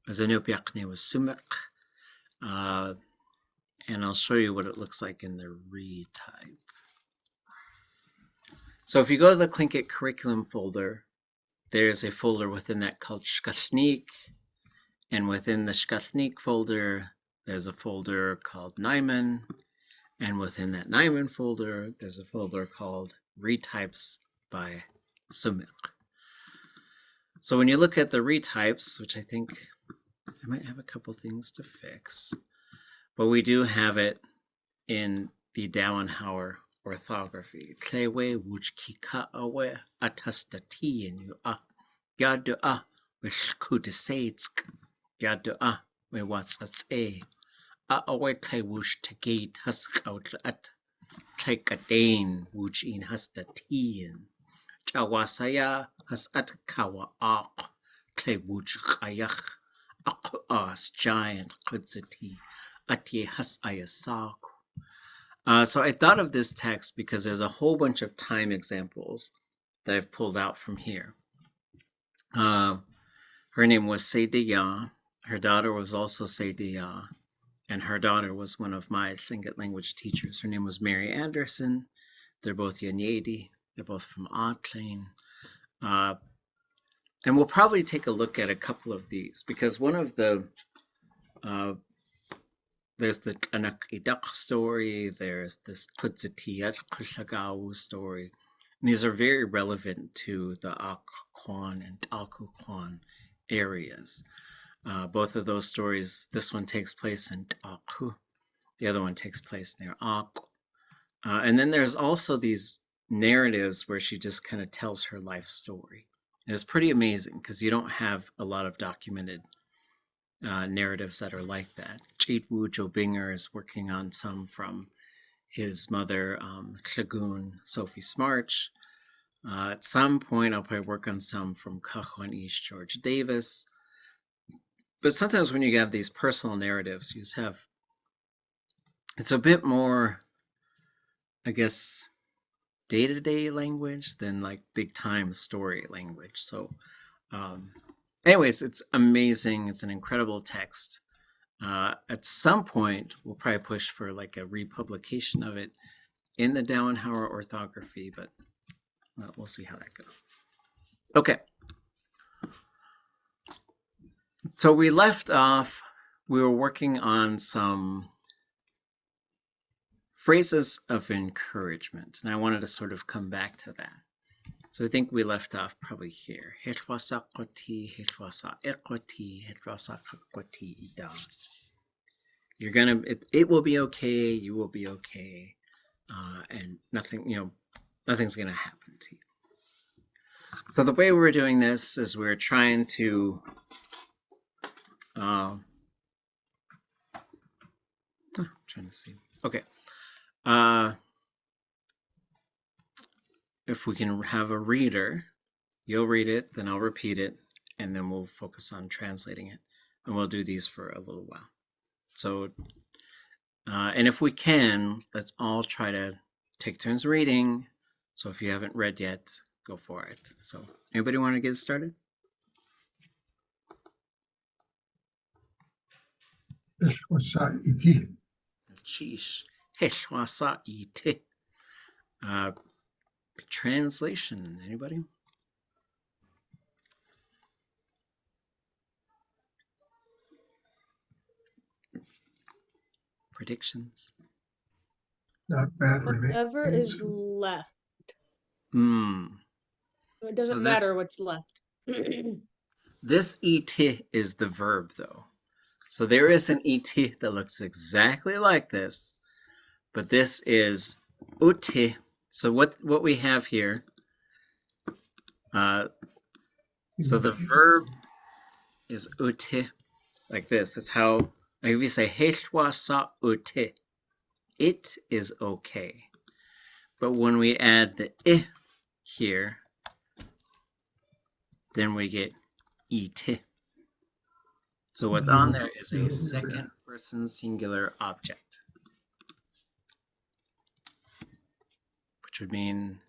syllabus. And I'll show you what it looks like in the retype. So if you go to the Tlingit curriculum folder, there's a folder within that called x'úx'u. And within the x'úx'u folder, there's a folder called Nyman. And within that Nyman folder, there's a folder called Retypes by Syllabus. So when you look at the retypes, which I think I might have a couple things to fix, but we do have it in the Dauenhower orthography. Tlákw, wooch awe atastati in you. Yagyee, which Kudatankahídi, yagyee, we what's at a. Awe tlákw, wooch to gate has ldakát, tlakw, wooch in has the teen. T'aawáḥ has at ʼadudli.átk, wooch giant. Yagyee has So I thought of this text because there's a whole bunch of time examples that I've pulled out from here. Her name was Seidayaa. Her daughter was also Seidayaa. And her daughter was one of my Tlingit language teachers. Her name was Mary Anderson. They're both yagyee. They're both from ʼadudli.átk. And we'll probably take a look at a couple of these because one of the there's the ʼanak'idak story, there's this Kudatankahídi story. And these are very relevant to the ʻAwáḥ and tlákw areas. Both of those stories, this one takes place in T'aawáḳ, the other one takes place near ʻAwáḥ. And then there's also these narratives where she just kind of tells her life story. And it's pretty amazing because you don't have a lot of documented narratives that are like that. Chiitwu Joe Binger is working on some from his mother, Sophie Smarch. At some point, I'll probably work on some from Cajuan East George Davis. But sometimes when you have these personal narratives, you just have, it's a bit more, I guess, day-to-day language than like big-time story language. So anyways, it's amazing. It's an incredible text. At some point, we'll probably push for like a republication of it in the Dauenhower orthography, but we'll see how that goes. Okay. So we left off, we were working on some phrases of encouragement, and I wanted to sort of come back to that. So I think we left off probably here. It will be okay, you will be okay, and nothing's gonna happen to you. So the way we're doing this is we're trying to okay. If we can have a reader, you'll read it, then I'll repeat it, and then we'll focus on translating it. And we'll do these for a little while. So, and if we can, let's all try to take turns reading. So if you haven't read yet, go for it. So anybody want to get started? Sheesh. Translation, anybody? Predictions? Not bad Whatever remains. is left. It So doesn't matter what's left. This et is the verb, though. So there is an et that looks exactly like this, but this is uti. So what we have here, so the verb is uti, like this. That's how, like if you say sa uti, it is okay. But when we add the I here, then we get et. So what's on there is a second person singular object, which would mean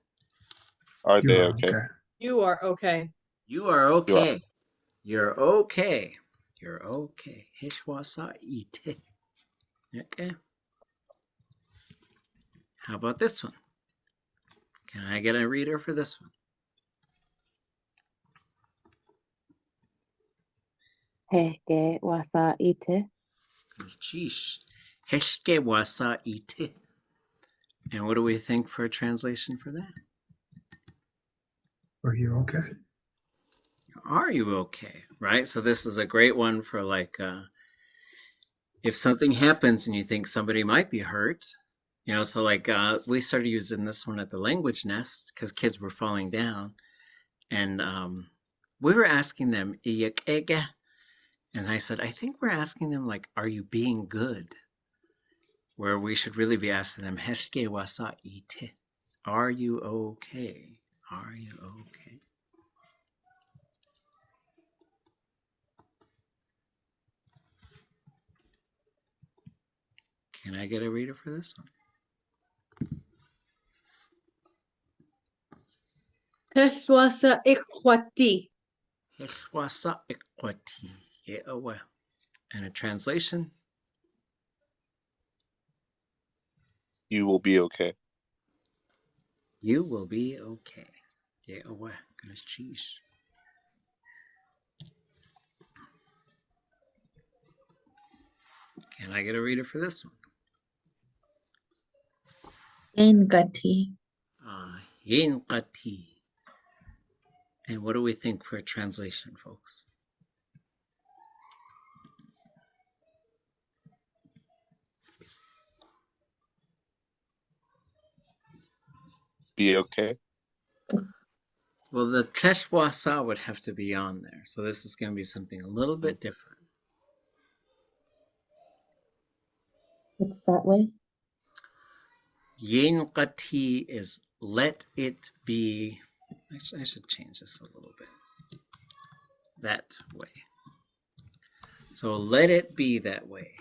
Are they okay? You are okay. you are okay. You're okay. You're okay. Okay. How about this one? Can I get a reader for this one? Heke wasa ite. Sheesh. Heshke wasa ite. And what do we think for a translation for that? Are you okay? Are you okay? Right? So this is a great one for like, if something happens and you think somebody might be hurt, so like we started using this one at the language nest because kids were falling down. And we were asking them, and I said, I think we're asking them like, are you being good? Where we should really be asking them, Heshke wasa ite. Are you okay? Are you okay? Can I get a reader for this one? Heshwasa ikwati. Heshwasa ikwati. Ye'awah. And a translation? You will be okay. You will be okay. Ye'awah. Goodness, cheese. Can I get a reader for this one? Yingati. Yingati. And what do we think for a translation, folks? Be okay. Well, the teshwasa would have to be on there. So this is going to be something a little bit different. It's that way. Yingati is let it be. Actually, I should change this a little bit. That way. So let it be that way.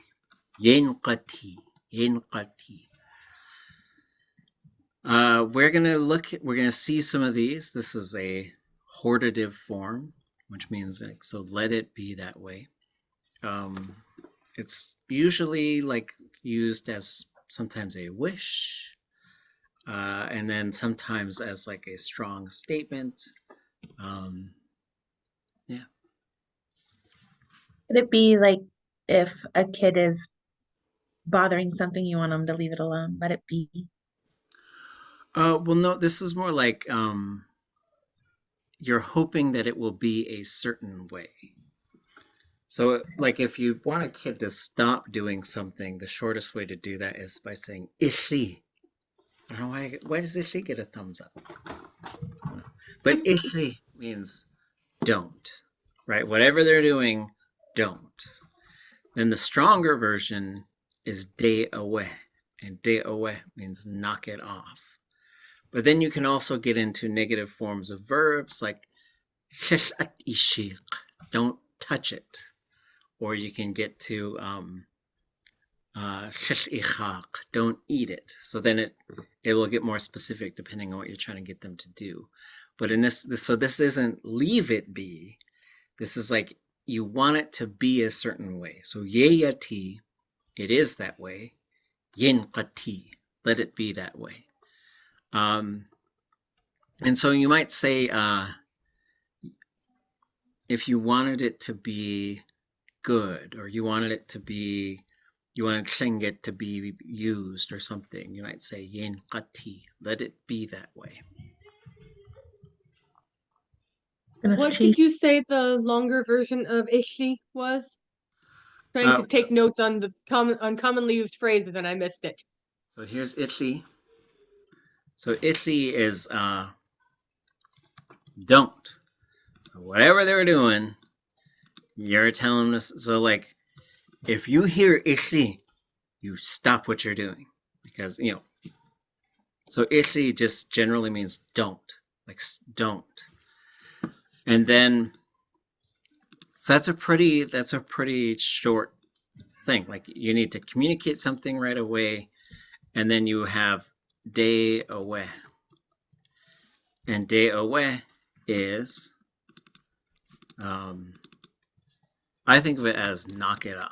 Yingati. Yingati. We're gonna see some of these. This is a hortative form, which means like, so let it be that way. It's usually like used as sometimes a wish, and then sometimes as like a strong statement. Yeah. Could it be like if a kid is bothering something, you want them to leave it alone, let it be? Well, no, this is more like you're hoping that it will be a certain way. So like if you want a kid to stop doing something, the shortest way to do that is by saying ishi. I don't know why does ishi get a thumbs up? But ishi means don't, right? Whatever they're doing, don't. Then the stronger version is t'aawáḳ, and t'aawáḳ means knock it off. But then you can also get into negative forms of verbs like don't touch it. Or you can get to don't eat it. So then it will get more specific depending on what you're trying to get them to do. But in this so this isn't leave it be. This is like you want it to be a certain way. So yagyee, it is that way. Yinqati, let it be that way. And so you might say if you wanted it to be good, or you wanted it to be, you wanted it to be used or something, you might say yinqati, let it be that way. What did you say the longer version of ishi was? Trying to take notes on the commonly used phrases and I missed it. So here's ishi. So ishi is don't. So whatever they're doing, you're telling them. So like, if you hear ishi, you stop what you're doing, because so ishi just generally means don't, like don't. And then so that's a pretty short thing. Like you need to communicate something right away, and then you have t'aawáḳ, and t'aawáḳ is I think of it as knock it off.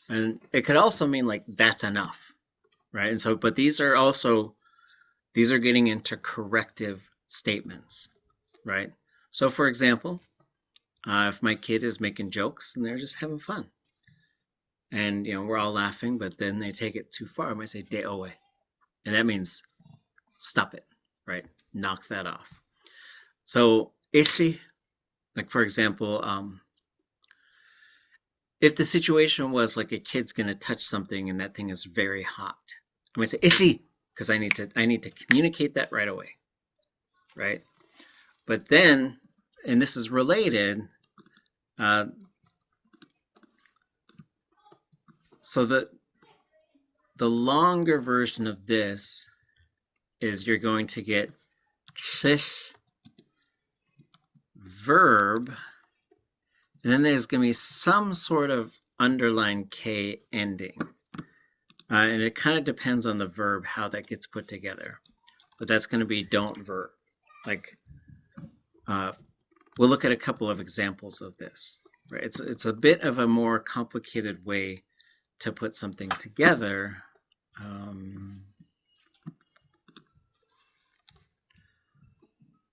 And it could also mean like that's enough, right? And so, but these are getting into corrective statements, right? So for example, if my kid is making jokes and they're just having fun, and we're all laughing, but then they take it too far, I might say t'aawáḳ, and that means stop it, right? Knock that off. So ishi, like for example, if the situation was like a kid's gonna touch something and that thing is very hot, I'm gonna say ishi, because I need to communicate that right away, right? But then, and this is related, so the longer version of this is you're going to get shish verb, and then there's going to be some sort of underlined K ending. And it kind of depends on the verb, how that gets put together. But that's going to be don't verb. Like, we'll look at a couple of examples of this. Right? It's a bit of a more complicated way to put something together.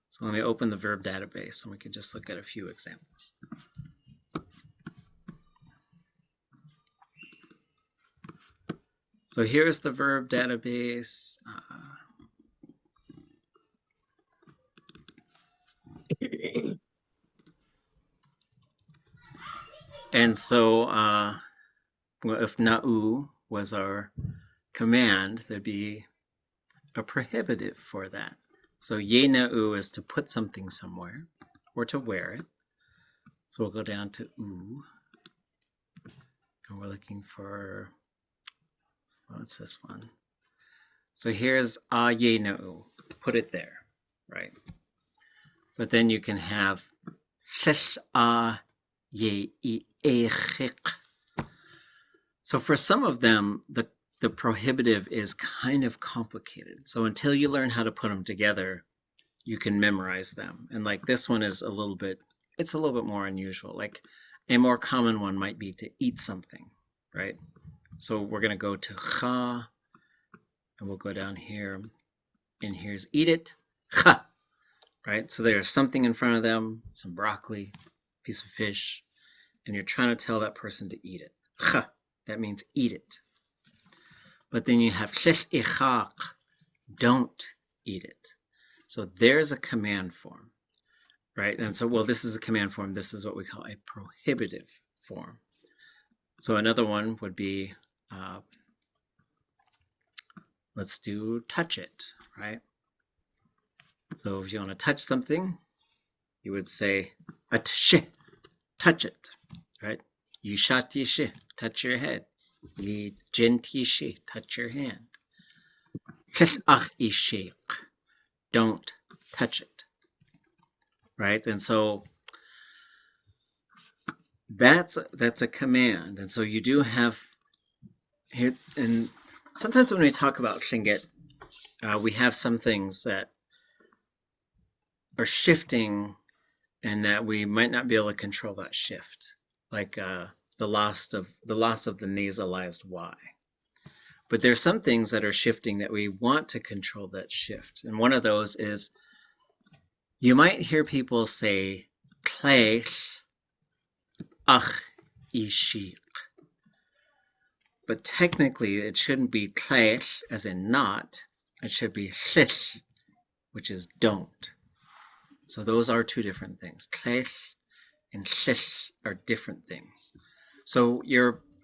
So let me open the verb database and we can just look at a few examples. So here's the verb database. And so well, if na'u was our command, there'd be a prohibitive for that. So ye na'u is to put something somewhere or to wear it. So we'll go down to u. And we're looking for, what's this one? So here's ye na'u, put it there, right? But then you can have yagyee. So for some of them, the prohibitive is kind of complicated. So until you learn how to put them together, you can memorize them. And like this one is it's a little bit more unusual. Like a more common one might be to eat something, right? So we're going to go to cha, And we'll go down here. And here's eat it. Ha! Right? So there's something in front of them, some broccoli, piece of fish, and you're trying to tell that person to eat it. Ha! That means eat it. But then you have x'úx'u, don't eat it. So there's a command form, right? And so, well, this is a command form. This is what we call a prohibitive form. So another one would be, let's do touch it, right? So if you want to touch something, you would say, touch it, right? Yishatishi, touch your head. Yijintishi, touch your hand. X'úx'u, don't touch it, right? And so that's a command. And so you do have here, and sometimes when we talk about Tlingit, we have some things that are shifting and that we might not be able to control that shift, like the loss of the nasalized Y. But there's some things that are shifting that we want to control that shift. And one of those is you might hear people say tlákw, ishik. But technically it shouldn't be tlákw as in not, it should be x'úx'u, which is don't. So those are two different things. Tlákw and x'úx'u are different things. So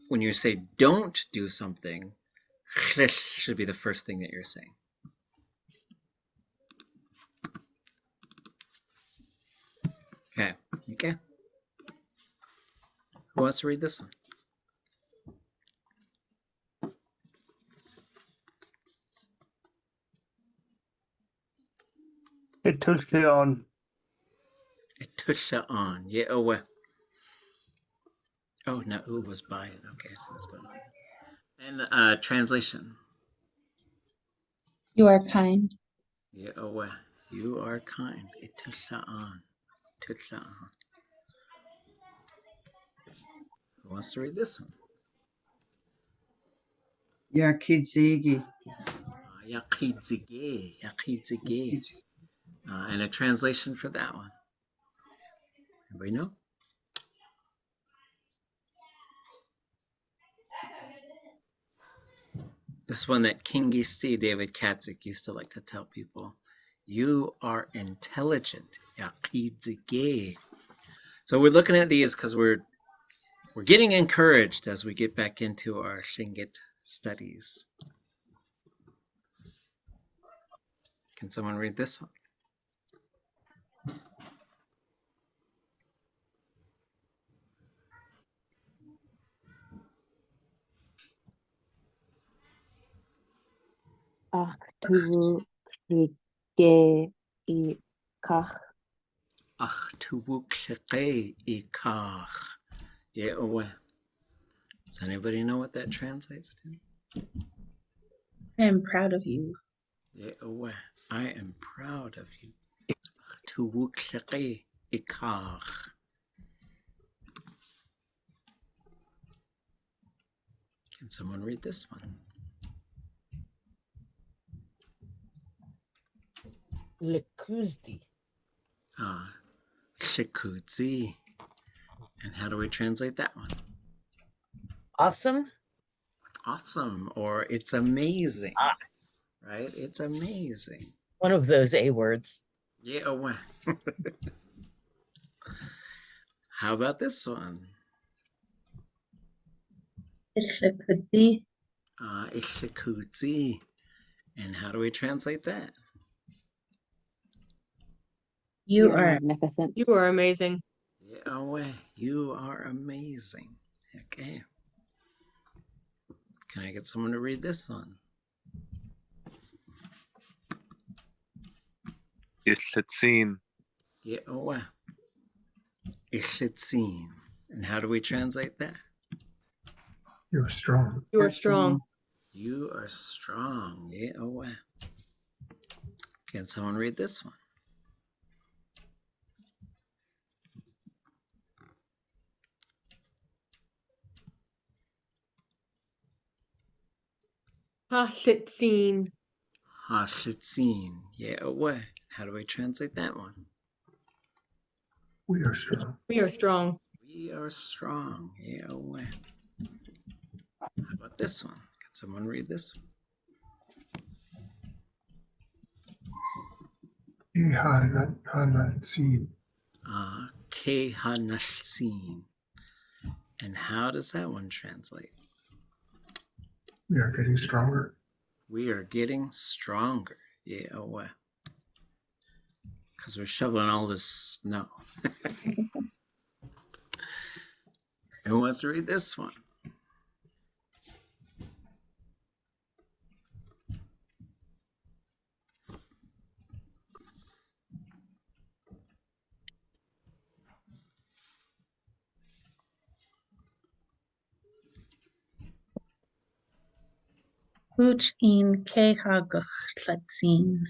when you say don't do something, x'úx'u should be the first thing that you're saying. Okay. Who wants to read this one? ʻadudli.átk. ʻadudli.átk. Yagyee. Oh, no, ooh was by it. Okay, so it's going on. And translation. You are kind. Yagyee. You are kind. ʻadudli.átk. Who wants to read this one? yagyee. Yagyee. And a translation for that one. Anybody know? This one that King David Katzik used to like to tell people. You are intelligent. Yagyee. So we're looking at these because we're getting encouraged as we get back into our Tlingit studies. Can someone read this one? Ach t'aawáḳ i kach. ʼadudli.átk. Yagyee. Does anybody know what that translates to? I am proud of you. Yagyee. I am proud of you. ʼadudli.átk. Can someone read this one? Likuzdi. X'úx'u. And how do we translate that one? Awesome. Awesome, or it's amazing, right? It's amazing. One of those A words. Yagyee. How about this one? x'úx'u. x'úx'u. And how do we translate that? You are magnificent. You are amazing. Yagyee. You are amazing. Okay. Can I get someone to read this one? x'úx'u. Yagyee. x'úx'u. And how do we translate that? You're strong. You are strong. You are strong. Yagyee. Can someone read this one? X'úx'u. Hashitsin. Yagyee. How do we translate that one? We are strong. We are strong. We are strong. Yagyee. How about this one? Can someone read this one? Hanatsin. Kehanashsin. And how does that one translate? We are getting stronger. We are getting stronger. Yagyee. Because we're shoveling all this snow. Who wants to read this one? Wooch in kehaguchtlatsin.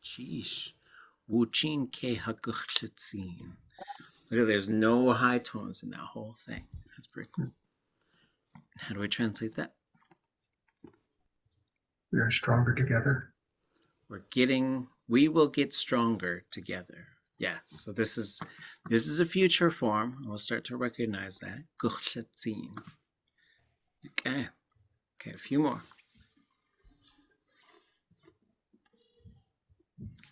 Sheesh. Wuchin kehaguchtlatsin. Look at, there's no high tones in that whole thing. That's pretty cool. How do we translate that? We are stronger together. We will get stronger together. Yeah, so this is a future form. We'll start to recognize that. Guchtlatsin. Okay, a few more.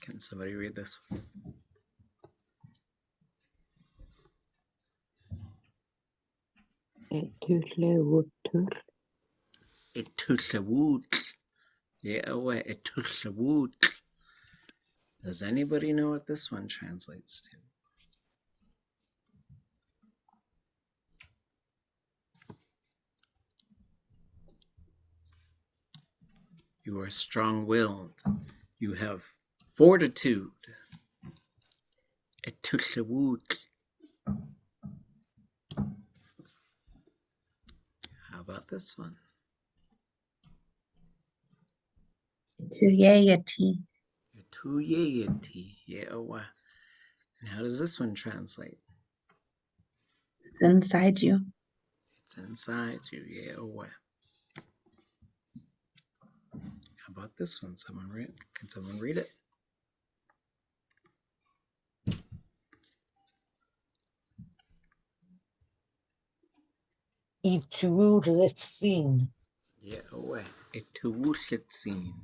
Can somebody read this one? ʼadudli.átk. Yagyee. ʼadudli.átk. Does anybody know what this one translates to? You are strong-willed. You have fortitude. ʼadudli.átk. How about this one? Yagyee. Yagyee. Yagyee. And how does this one translate? It's inside you. It's inside you. Yagyee. How about this one? Can someone read it? ʼadudli.átk. Yagyee. ʼadudli.átk.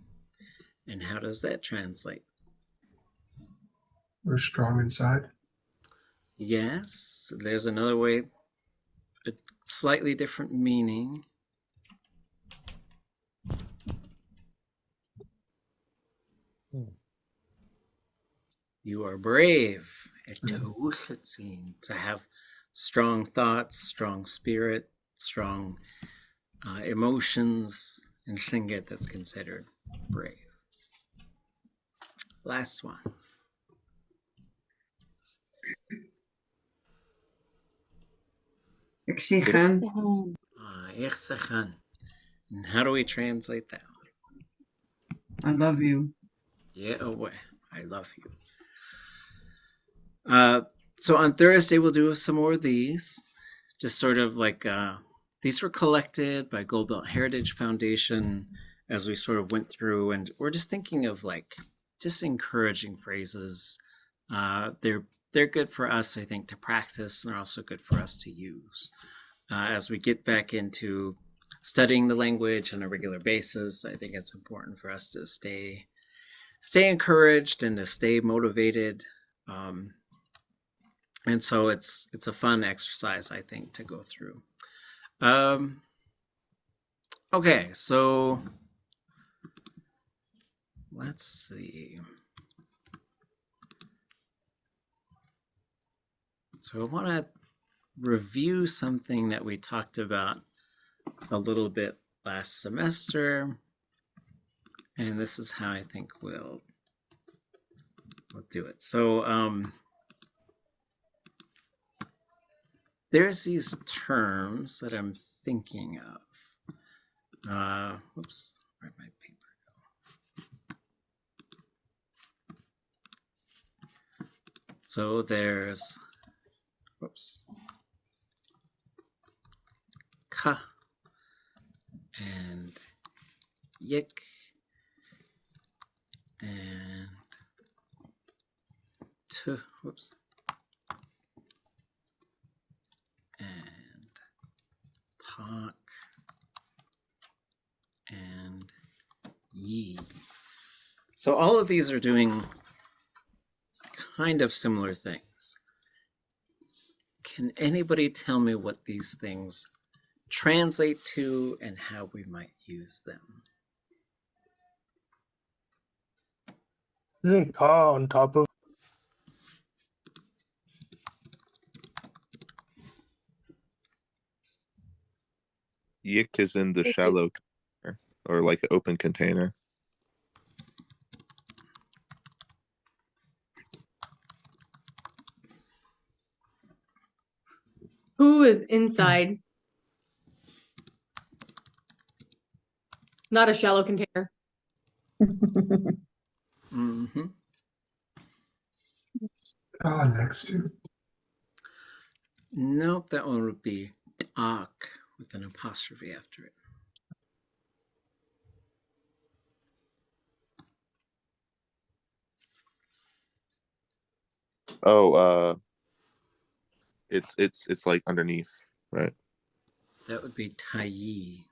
And how does that translate? We're strong inside. Yes, there's another way, a slightly different meaning. You are brave. ʼadudli.átk. To have strong thoughts, strong spirit, strong emotions, and Tlingit, that's considered brave. Last one. x'úx'u. x'úx'u. And how do we translate that? I love you. Yagyee. I love you. So on Thursday, we'll do some more of these. Just sort of like, these were collected by Gold Belt Heritage Foundation as we sort of went through, and we're just thinking of like, just encouraging phrases. They're good for us, I think, to practice, and they're also good for us to use. As we get back into studying the language on a regular basis, I think it's important for us to stay encouraged and to stay motivated. And so it's a fun exercise, I think, to go through. Okay, so let's see. So I want to review something that we talked about a little bit last semester. And this is how I think we'll do it. So there's these terms that I'm thinking of. Whoops, where'd my paper go? So there's, whoops, ka and yik and whoops, and ṭaawáḳ, and Yéil. So all of these are doing kind of similar things. Can anybody tell me what these things translate to and how we might use them? Isn't ka on top of? Yik is in the shallow container, or like an open container. Who is inside? Not a shallow container. Mm-hmm. Next to. Nope, that one would be ṭaawáḳ with an apostrophe after it. Oh, it's like underneath, right? That would be yagyee.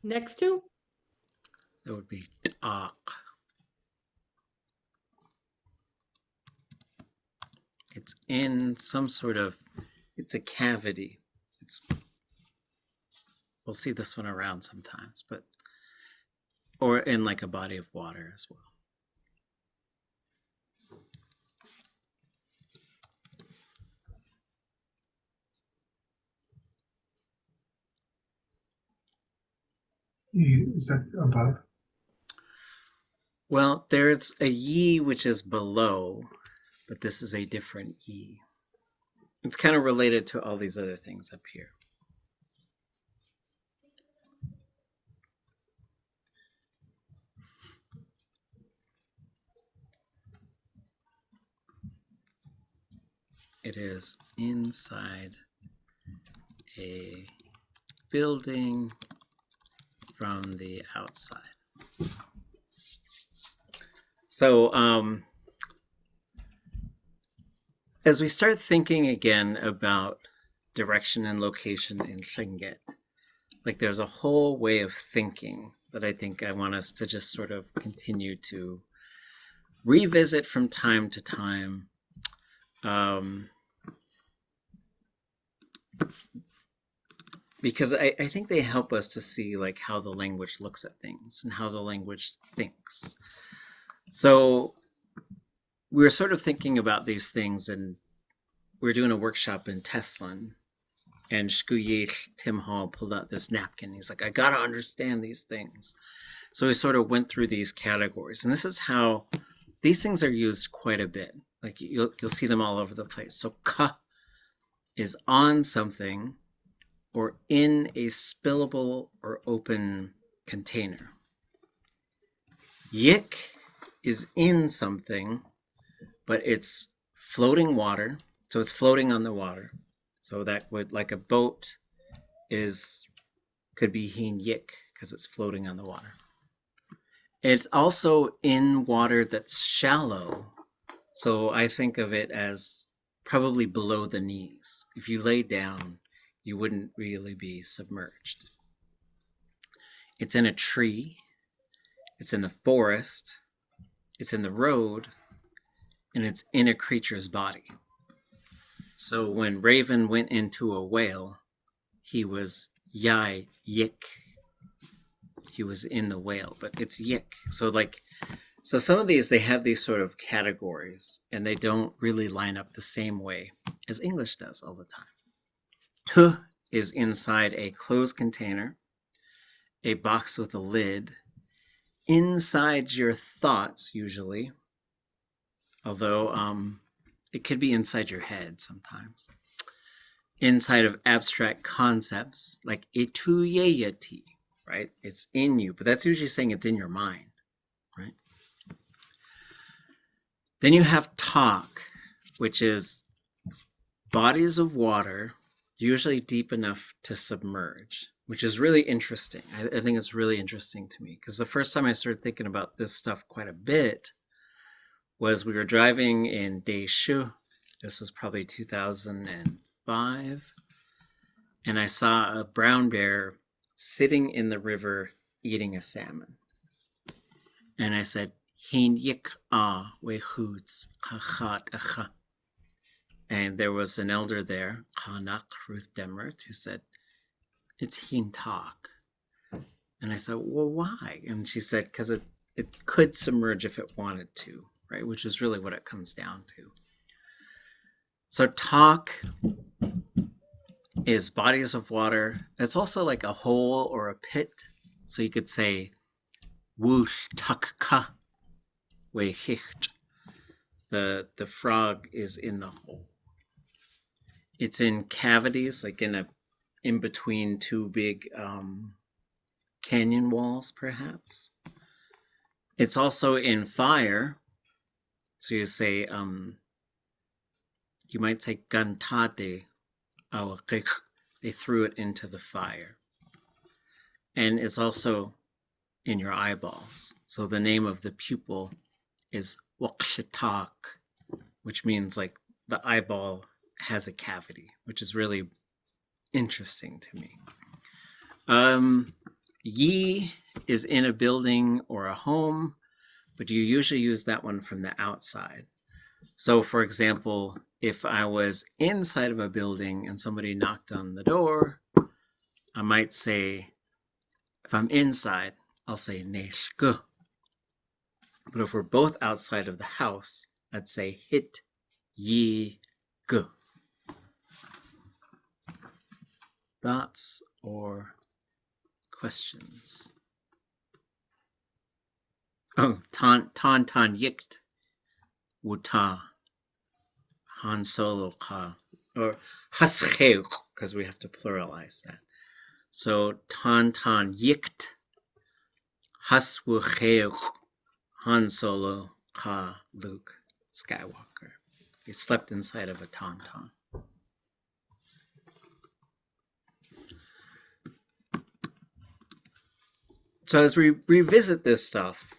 Next to? That would be ṭaawáḳ. It's in some sort of, it's a cavity. We'll see this one around sometimes, but, or in like a body of water as well. Is that above? Well, there's a yagyee which is below, but this is a different yagyee. It's kind of related to all these other things up here. It is inside a building from the outside. So as we start thinking again about direction and location in Tlingit, like there's a whole way of thinking that I think I want us to just sort of continue to revisit from time to time. Because I think they help us to see like how the language looks at things and how the language thinks. So we were sort of thinking about these things, and we were doing a workshop in Teslin, and Yéil, Tim Hall, pulled out this napkin. He's like, I got to understand these things. So we sort of went through these categories, and this is how these things are used quite a bit. Like you'll see them all over the place. So ka is on something or in a spillable or open container. Yik is in something, but it's floating water. So it's floating on the water. So that would, like a boat could be hin yik because it's floating on the water. It's also in water that's shallow. So I think of it as probably below the knees. If you lay down, you wouldn't really be submerged. It's in a tree, it's in the forest, it's in the road, and it's in a creature's body. So when Raven went into a whale, he was yagyee, yik. He was in the whale, but it's yik. So some of these, they have these sort of categories, and they don't really line up the same way as English does all the time. T is inside a closed container, a box with a lid, inside your thoughts usually, although it could be inside your head sometimes. Inside of abstract concepts like ʼadudli.átk, right? It's in you, but that's usually saying it's in your mind, right? Then you have ṭaawáḳ, which is bodies of water usually deep enough to submerge, which is really interesting. I think it's really interesting to me because the first time I started thinking about this stuff quite a bit was we were driving in Dísi. This was probably 2005. And I saw a brown bear sitting in the river eating a salmon. And I said, Heen yik ah we hoots kachat acha. And there was an elder there, Kanak Ruth Demert, who said, it's Heen talk. And I said, well, why? And she said, because it could submerge if it wanted to, right? Which is really what it comes down to. So talk is bodies of water. It's also like a hole or a pit. So you could say, wooch takka we hicht. The frog is in the hole. It's in cavities, like in between two big canyon walls, perhaps. It's also in fire. So you say, you might say gantate. They threw it into the fire. And it's also in your eyeballs. So the name of the pupil is ʼwooch, which means like the eyeball has a cavity, which is really interesting to me. Yi is in a building or a home, but you usually use that one from the outside. So for example, if I was inside of a building and somebody knocked on the door, I might say, if I'm inside, I'll say neshku. But if we're both outside of the house, I'd say hit ye gu. Thoughts or questions? Oh, tan yikt wuta han solo ka, or x'úx'u, because we have to pluralize that. So tan yikt x'úx'u Han Solo ka Luke Skywalker. He slept inside of a tauntaun. So as we revisit this stuff,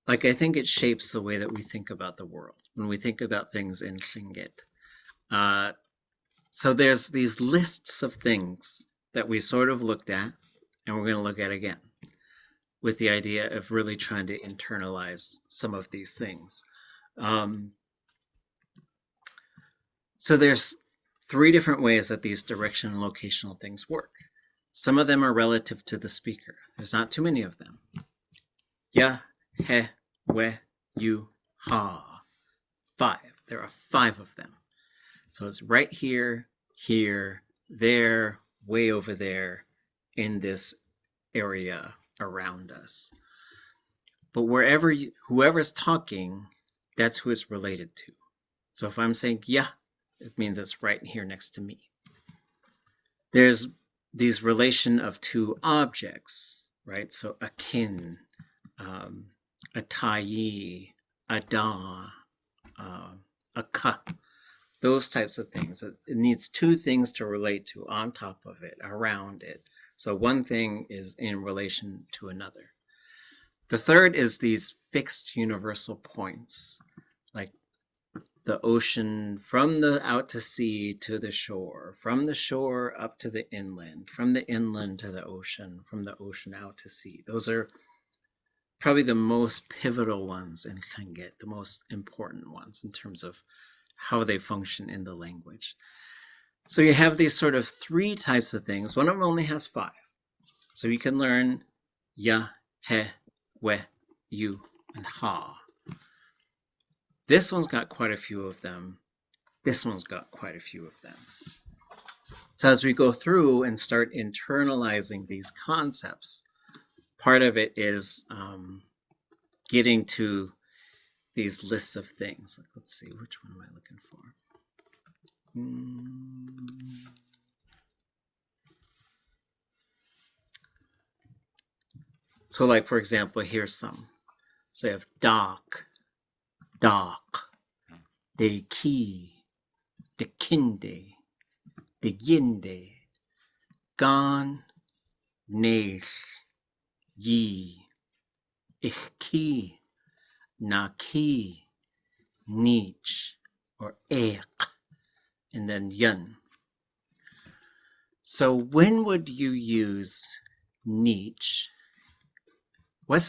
like I think it shapes the way that we think about the world when we think about things in Tlingit. So there's these lists of things that we sort of looked at, and we're going to look at again, with the idea of really trying to internalize some of these things. So there's 3 different ways that these direction and locational things work. Some of them are relative to the speaker. There's not too many of them. Ya, he, we, you, ha. 5. There are 5 of them. So it's right here, here, there, way over there, in this area around us. But whoever's talking, that's who it's related to. So if I'm saying yeah, it means it's right here next to me. There's these relation of 2 objects, right? So akin, a yagyee, a da, a ka, those types of things. It needs 2 things to relate to on top of it, around it. So one thing is in relation to another. The third is these fixed universal points, like the ocean from the out to sea to the shore, from the shore up to the inland, from the inland to the ocean, from the ocean out to sea. Those are probably the most pivotal ones in Tlingit, the most important ones in terms of how they function in the language. So you have these sort of 3 types of things. One of them only has 5. So you can learn ya, he, we, you, and ha. This one's got quite a few of them. This one's got quite a few of them. So as we go through and start internalizing these concepts, part of it is getting to these lists of things. Let's see, which one am I looking for? So like, for example, here's some. So you have dak, de ki, de kinde, Diginde, Gan, Nes, Yi, Ichki, Naki, Nich, or Eik, and then Yun. So when would you use Nich? Why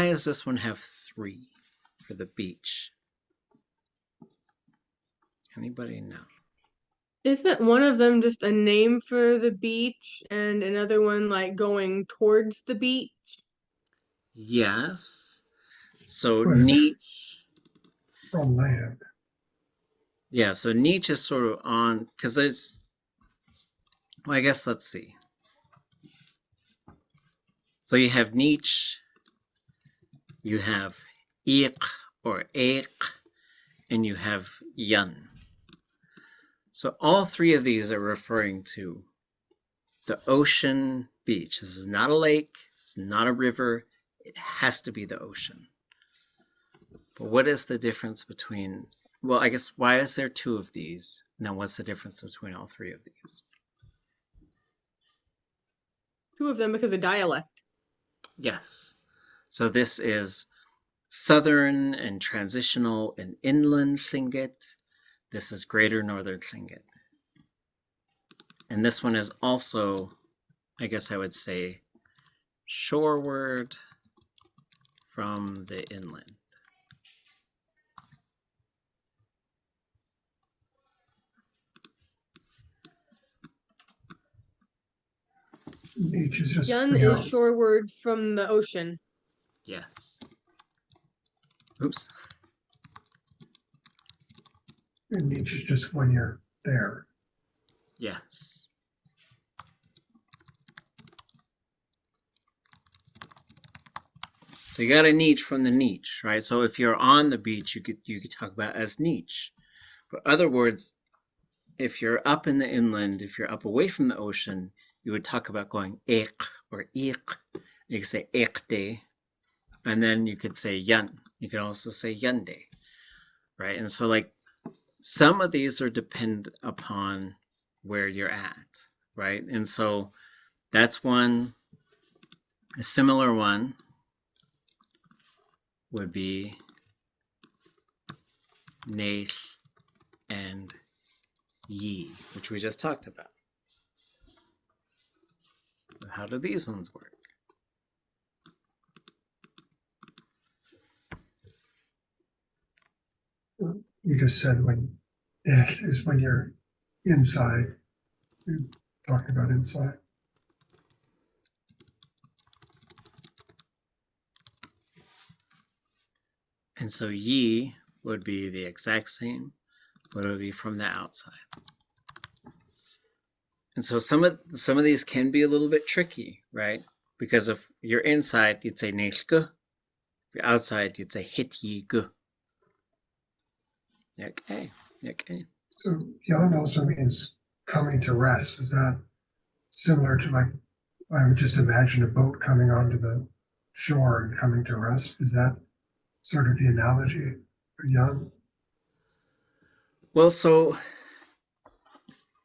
does this one have 3 for the beach? Anybody know? Isn't one of them just a name for the beach and another one like going towards the beach? Yes. So What is it? Nich, From land. yeah, so Nich is sort of on, because there's, well, I guess let's see. So you have Nich, you have Ik or Eik, and you have Yun. So all 3 of these are referring to the ocean beach. This is not a lake, it's not a river, it has to be the ocean. But what is the difference between, well, I guess, why is there 2 of these? And then what's the difference between all 3 of these? 2 of them because of dialect. Yes. So this is southern and transitional and inland Tlingit. This is greater northern Tlingit. And this one is also, I guess I would say, shoreward from the inland. Nich is just Yun beyond. is shoreward from the ocean. Yes. Oops. And Nich is just when you're there. Yes. So you got a niche from the niche, right? So if you're on the beach, you could talk about as niche. But other words, if you're up in the inland, if you're up away from the ocean, you would talk about going ek or ik. You could say ekde, and then you could say yun. You could also say yunde, right? And so like some of these are depend upon where you're at, right? And so that's one. A similar one would be Neith and Yi, which we just talked about. So how do these ones work? You just said when is when you're inside. You talked about inside. And so Yi would be the exact same, but it would be from the outside. And so some of these can be a little bit tricky, right? Because if you're inside, you'd say Neishke. If you're outside, you'd say Hityigu. Yagyee. So Yun also means coming to rest. Is that similar to like, I would just imagine a boat coming onto the shore and coming to rest? Is that sort of the analogy for Yun? Well, so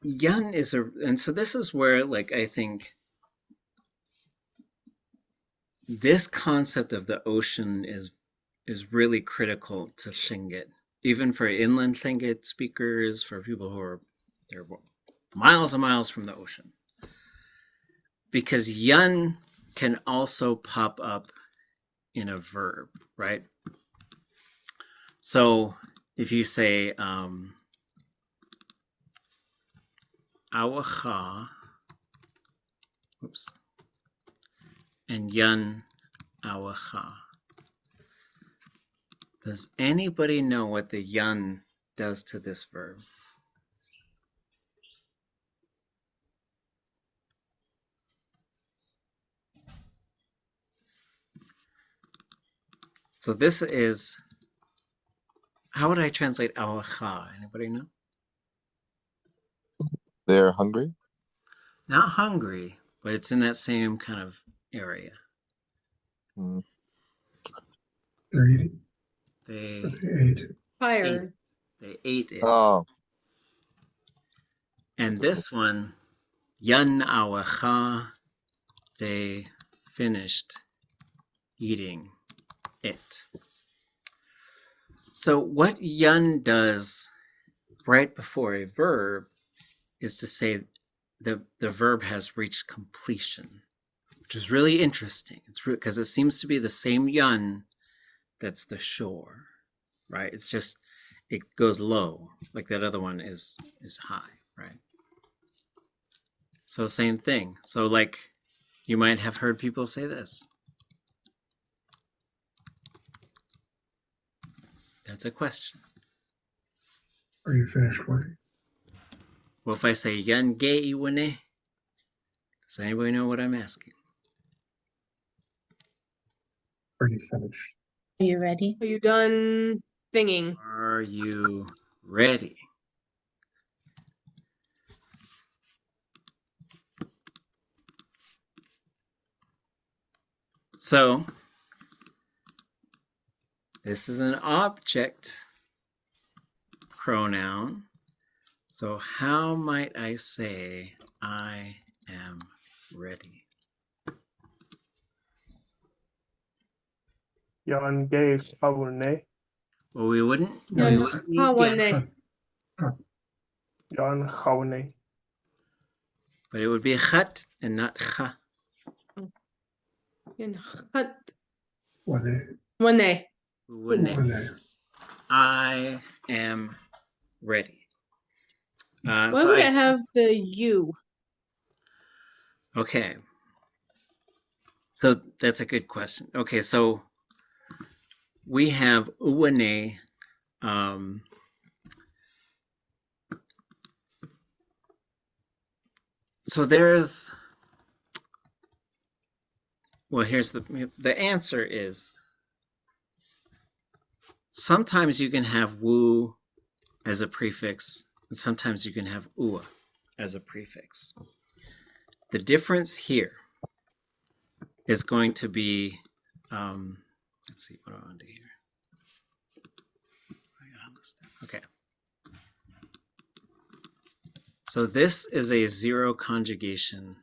Yun is and so this is where, like, I think this concept of the ocean is really critical to Tlingit, even for inland Tlingit speakers, for people who are they're miles and miles from the ocean. Because Yun can also pop up in a verb, right? So if you say T'aawáḳ, oops, and Yun T'aawáḳ. Does anybody know what the Yun does to this verb? So this is, how would I translate T'aawáḳ? Anybody know? They're hungry. Not hungry, but it's in that same kind of area. Mm. They're eating. They They ate. Fire. ate it. Oh, And this one, T'aawáḳ, they finished eating it. So what yun does right before a verb is to say the verb has reached completion, which is really interesting. It's because it seems to be the same yun that's the shore, right? It's just, it goes low, like that other one is high, right? So same thing. So like you might have heard people say this. That's a question. Are you finished working? Well, if I say yagyee wene, does anybody know what I'm asking? Are you finished? Are you ready? Are you done thinging? Are you ready? So this is an object pronoun. So how might I say I am ready? Yagyee x'úx'u. Well, we wouldn't Yan need hawane. Yagyee. but it would be chat and not cha. Yan hat Wane. wane. Wouldn't it? Wane. I am ready. Why So would it have the U? Okay. So that's a good question. Okay, so we have uwane. So there's, well, here's the answer is sometimes you can have woo as a prefix, and sometimes you can have ua as a prefix. The difference here is going to be, let's see, what do I want to do here? Okay. So this is a zero conjugation,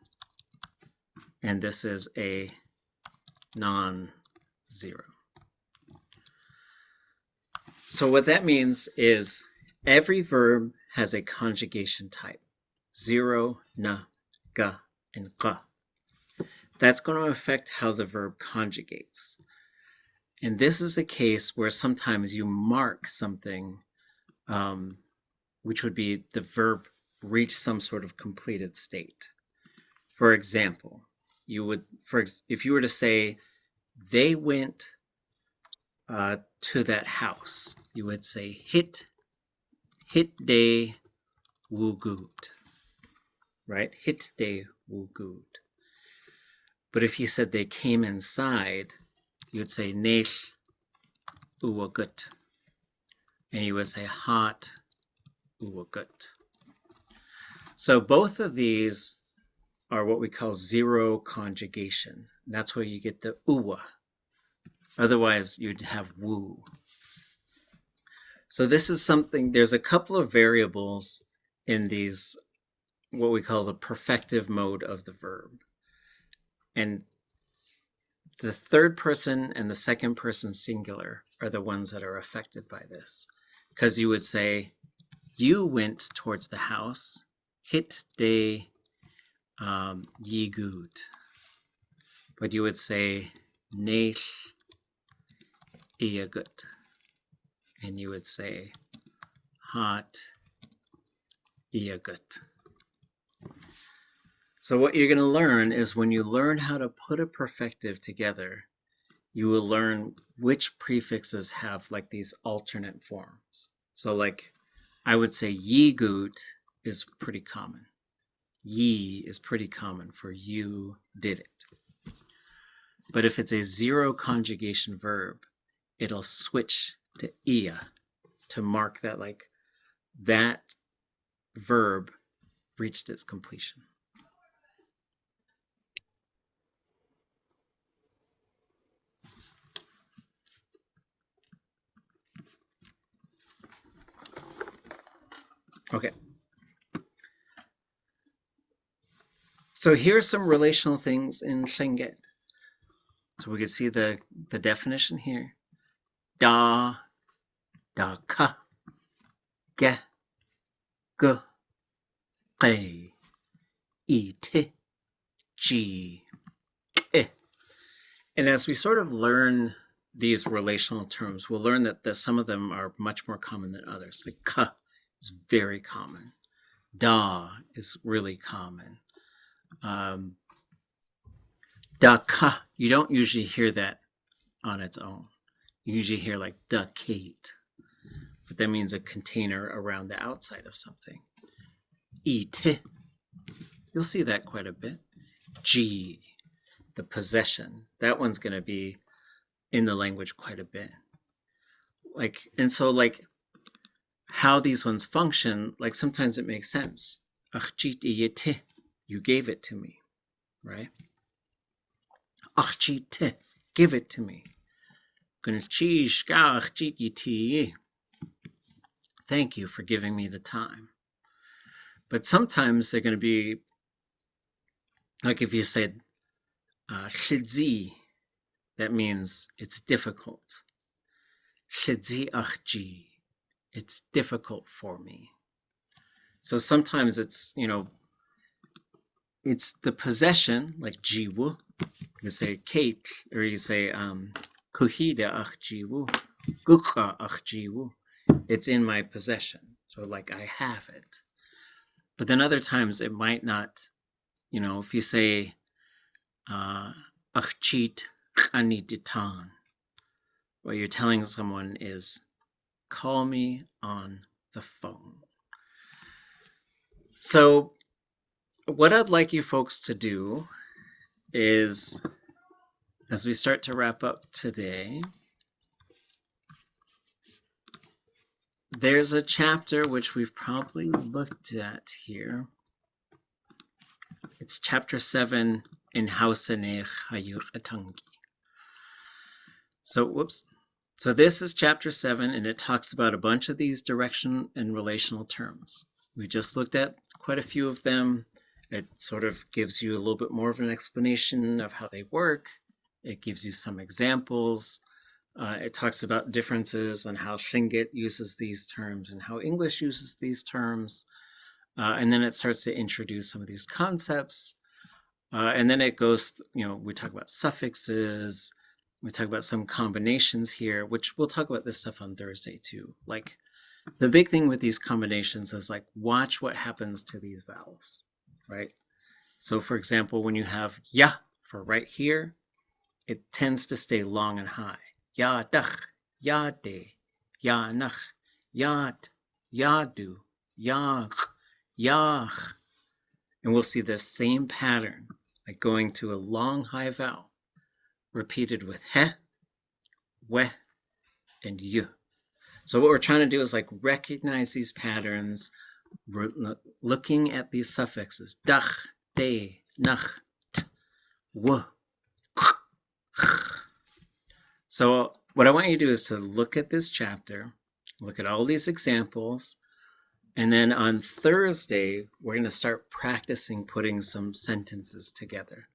and this is a non-zero. So what that means is every verb has a conjugation type, zero, na, ga, and qa. That's going to affect how the verb conjugates. And this is a case where sometimes you mark something, which would be the verb reach some sort of completed state. For example, you would, if you were to say, they went to that house, you would say, hit day woogoot, right? Hit day woogoot. But if you said they came inside, you would say, nesh uwagut. And you would say, hot uwagut. So both of these are what we call zero conjugation. That's where you get the uwa. Otherwise, you'd have woo. So this is something, there's a couple of variables in these, what we call the perfective mode of the verb. And the third person and the second person singular are the ones that are affected by this. Because you would say, you went towards the house, hit day ye good. But you would say, nesh iagut. And you would say, hot iagut. So what you're going to learn is when you learn how to put a perfective together, you will learn which prefixes have like these alternate forms. So like I would say ye good is pretty common. Ye is pretty common for you did it. But if it's a zero conjugation verb, it'll switch to ia to mark that like that verb reached its completion. Okay. So here's some relational things in Tlingit. So we can see the definition here. Da, ldakát, ge, gu, qe, iti, ji, e. And as we sort of learn these relational terms, we'll learn that some of them are much more common than others. Like ka is very common. Da is really common. Ldakát, you don't usually hear that on its own. You usually hear like ldakát, but that means a container around the outside of something. Iti, you'll see that quite a bit. Ji, the possession, that one's going to be in the language quite a bit. Like, and so like how these ones function, like sometimes it makes sense. Achjit iyete, you gave it to me, right? Achjit, give it to me. Thank you for giving me the time. But sometimes they're going to be like if you said shidzi, that means it's difficult. Shidzi achji, it's difficult for me. So sometimes it's, you know, it's the possession, like jiwu. You say Kate, or you say kuhida achjiwu, gukha achjiwu. It's in my possession. So like I have it. But then other times it might not, you know, if you say achjit khaniditan, what you're telling someone is call me on the phone. So what I'd like you folks to do is, as we start to wrap up today, there's a chapter which we've probably looked at here. It's chapter 7 in T'aawáḳ Hayuch. So, whoops. So this is chapter 7, and it talks about a bunch of these direction and relational terms. We just looked at quite a few of them. It sort of gives you a little bit more of an explanation of how they work. It gives you some examples. It talks about differences on how Tlingit uses these terms and how English uses these terms. And then it starts to introduce some of these concepts. And then it goes, you know, we talk about suffixes. We talk about some combinations here, which we'll talk about this stuff on Thursday too. Like the big thing with these combinations is like, watch what happens to these vowels, right? So for example, when you have ya for right here, it tends to stay long and high. Yadach, yade, yanach, yat, yadu, yach, yach. And we'll see this same pattern, like going to a long high vowel, repeated with he, we, and yu. So what we're trying to do is like recognize these patterns. We're looking at these suffixes, dach, de, nach, t, w, So what I want you to do is to look at this chapter, look at all these examples, and then on Thursday, we're going to start practicing putting some sentences together.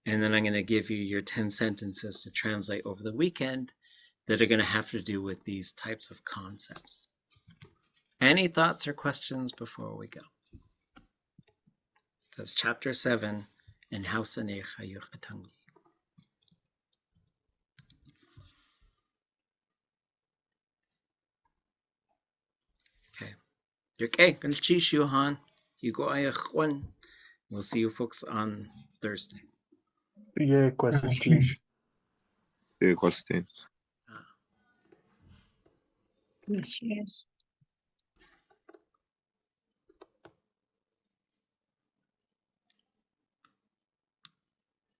And then I'm going to give you your 10 sentences to translate over the weekend that are going to have to do with these types of concepts. Any thoughts or questions before we go? That's chapter 7 in T'aawáḳ Hayuch. Okay. Okay, good to see you, Han. You go one. We'll see you folks on Thursday. Yeah, question team. Yeah, question. Yes, yes.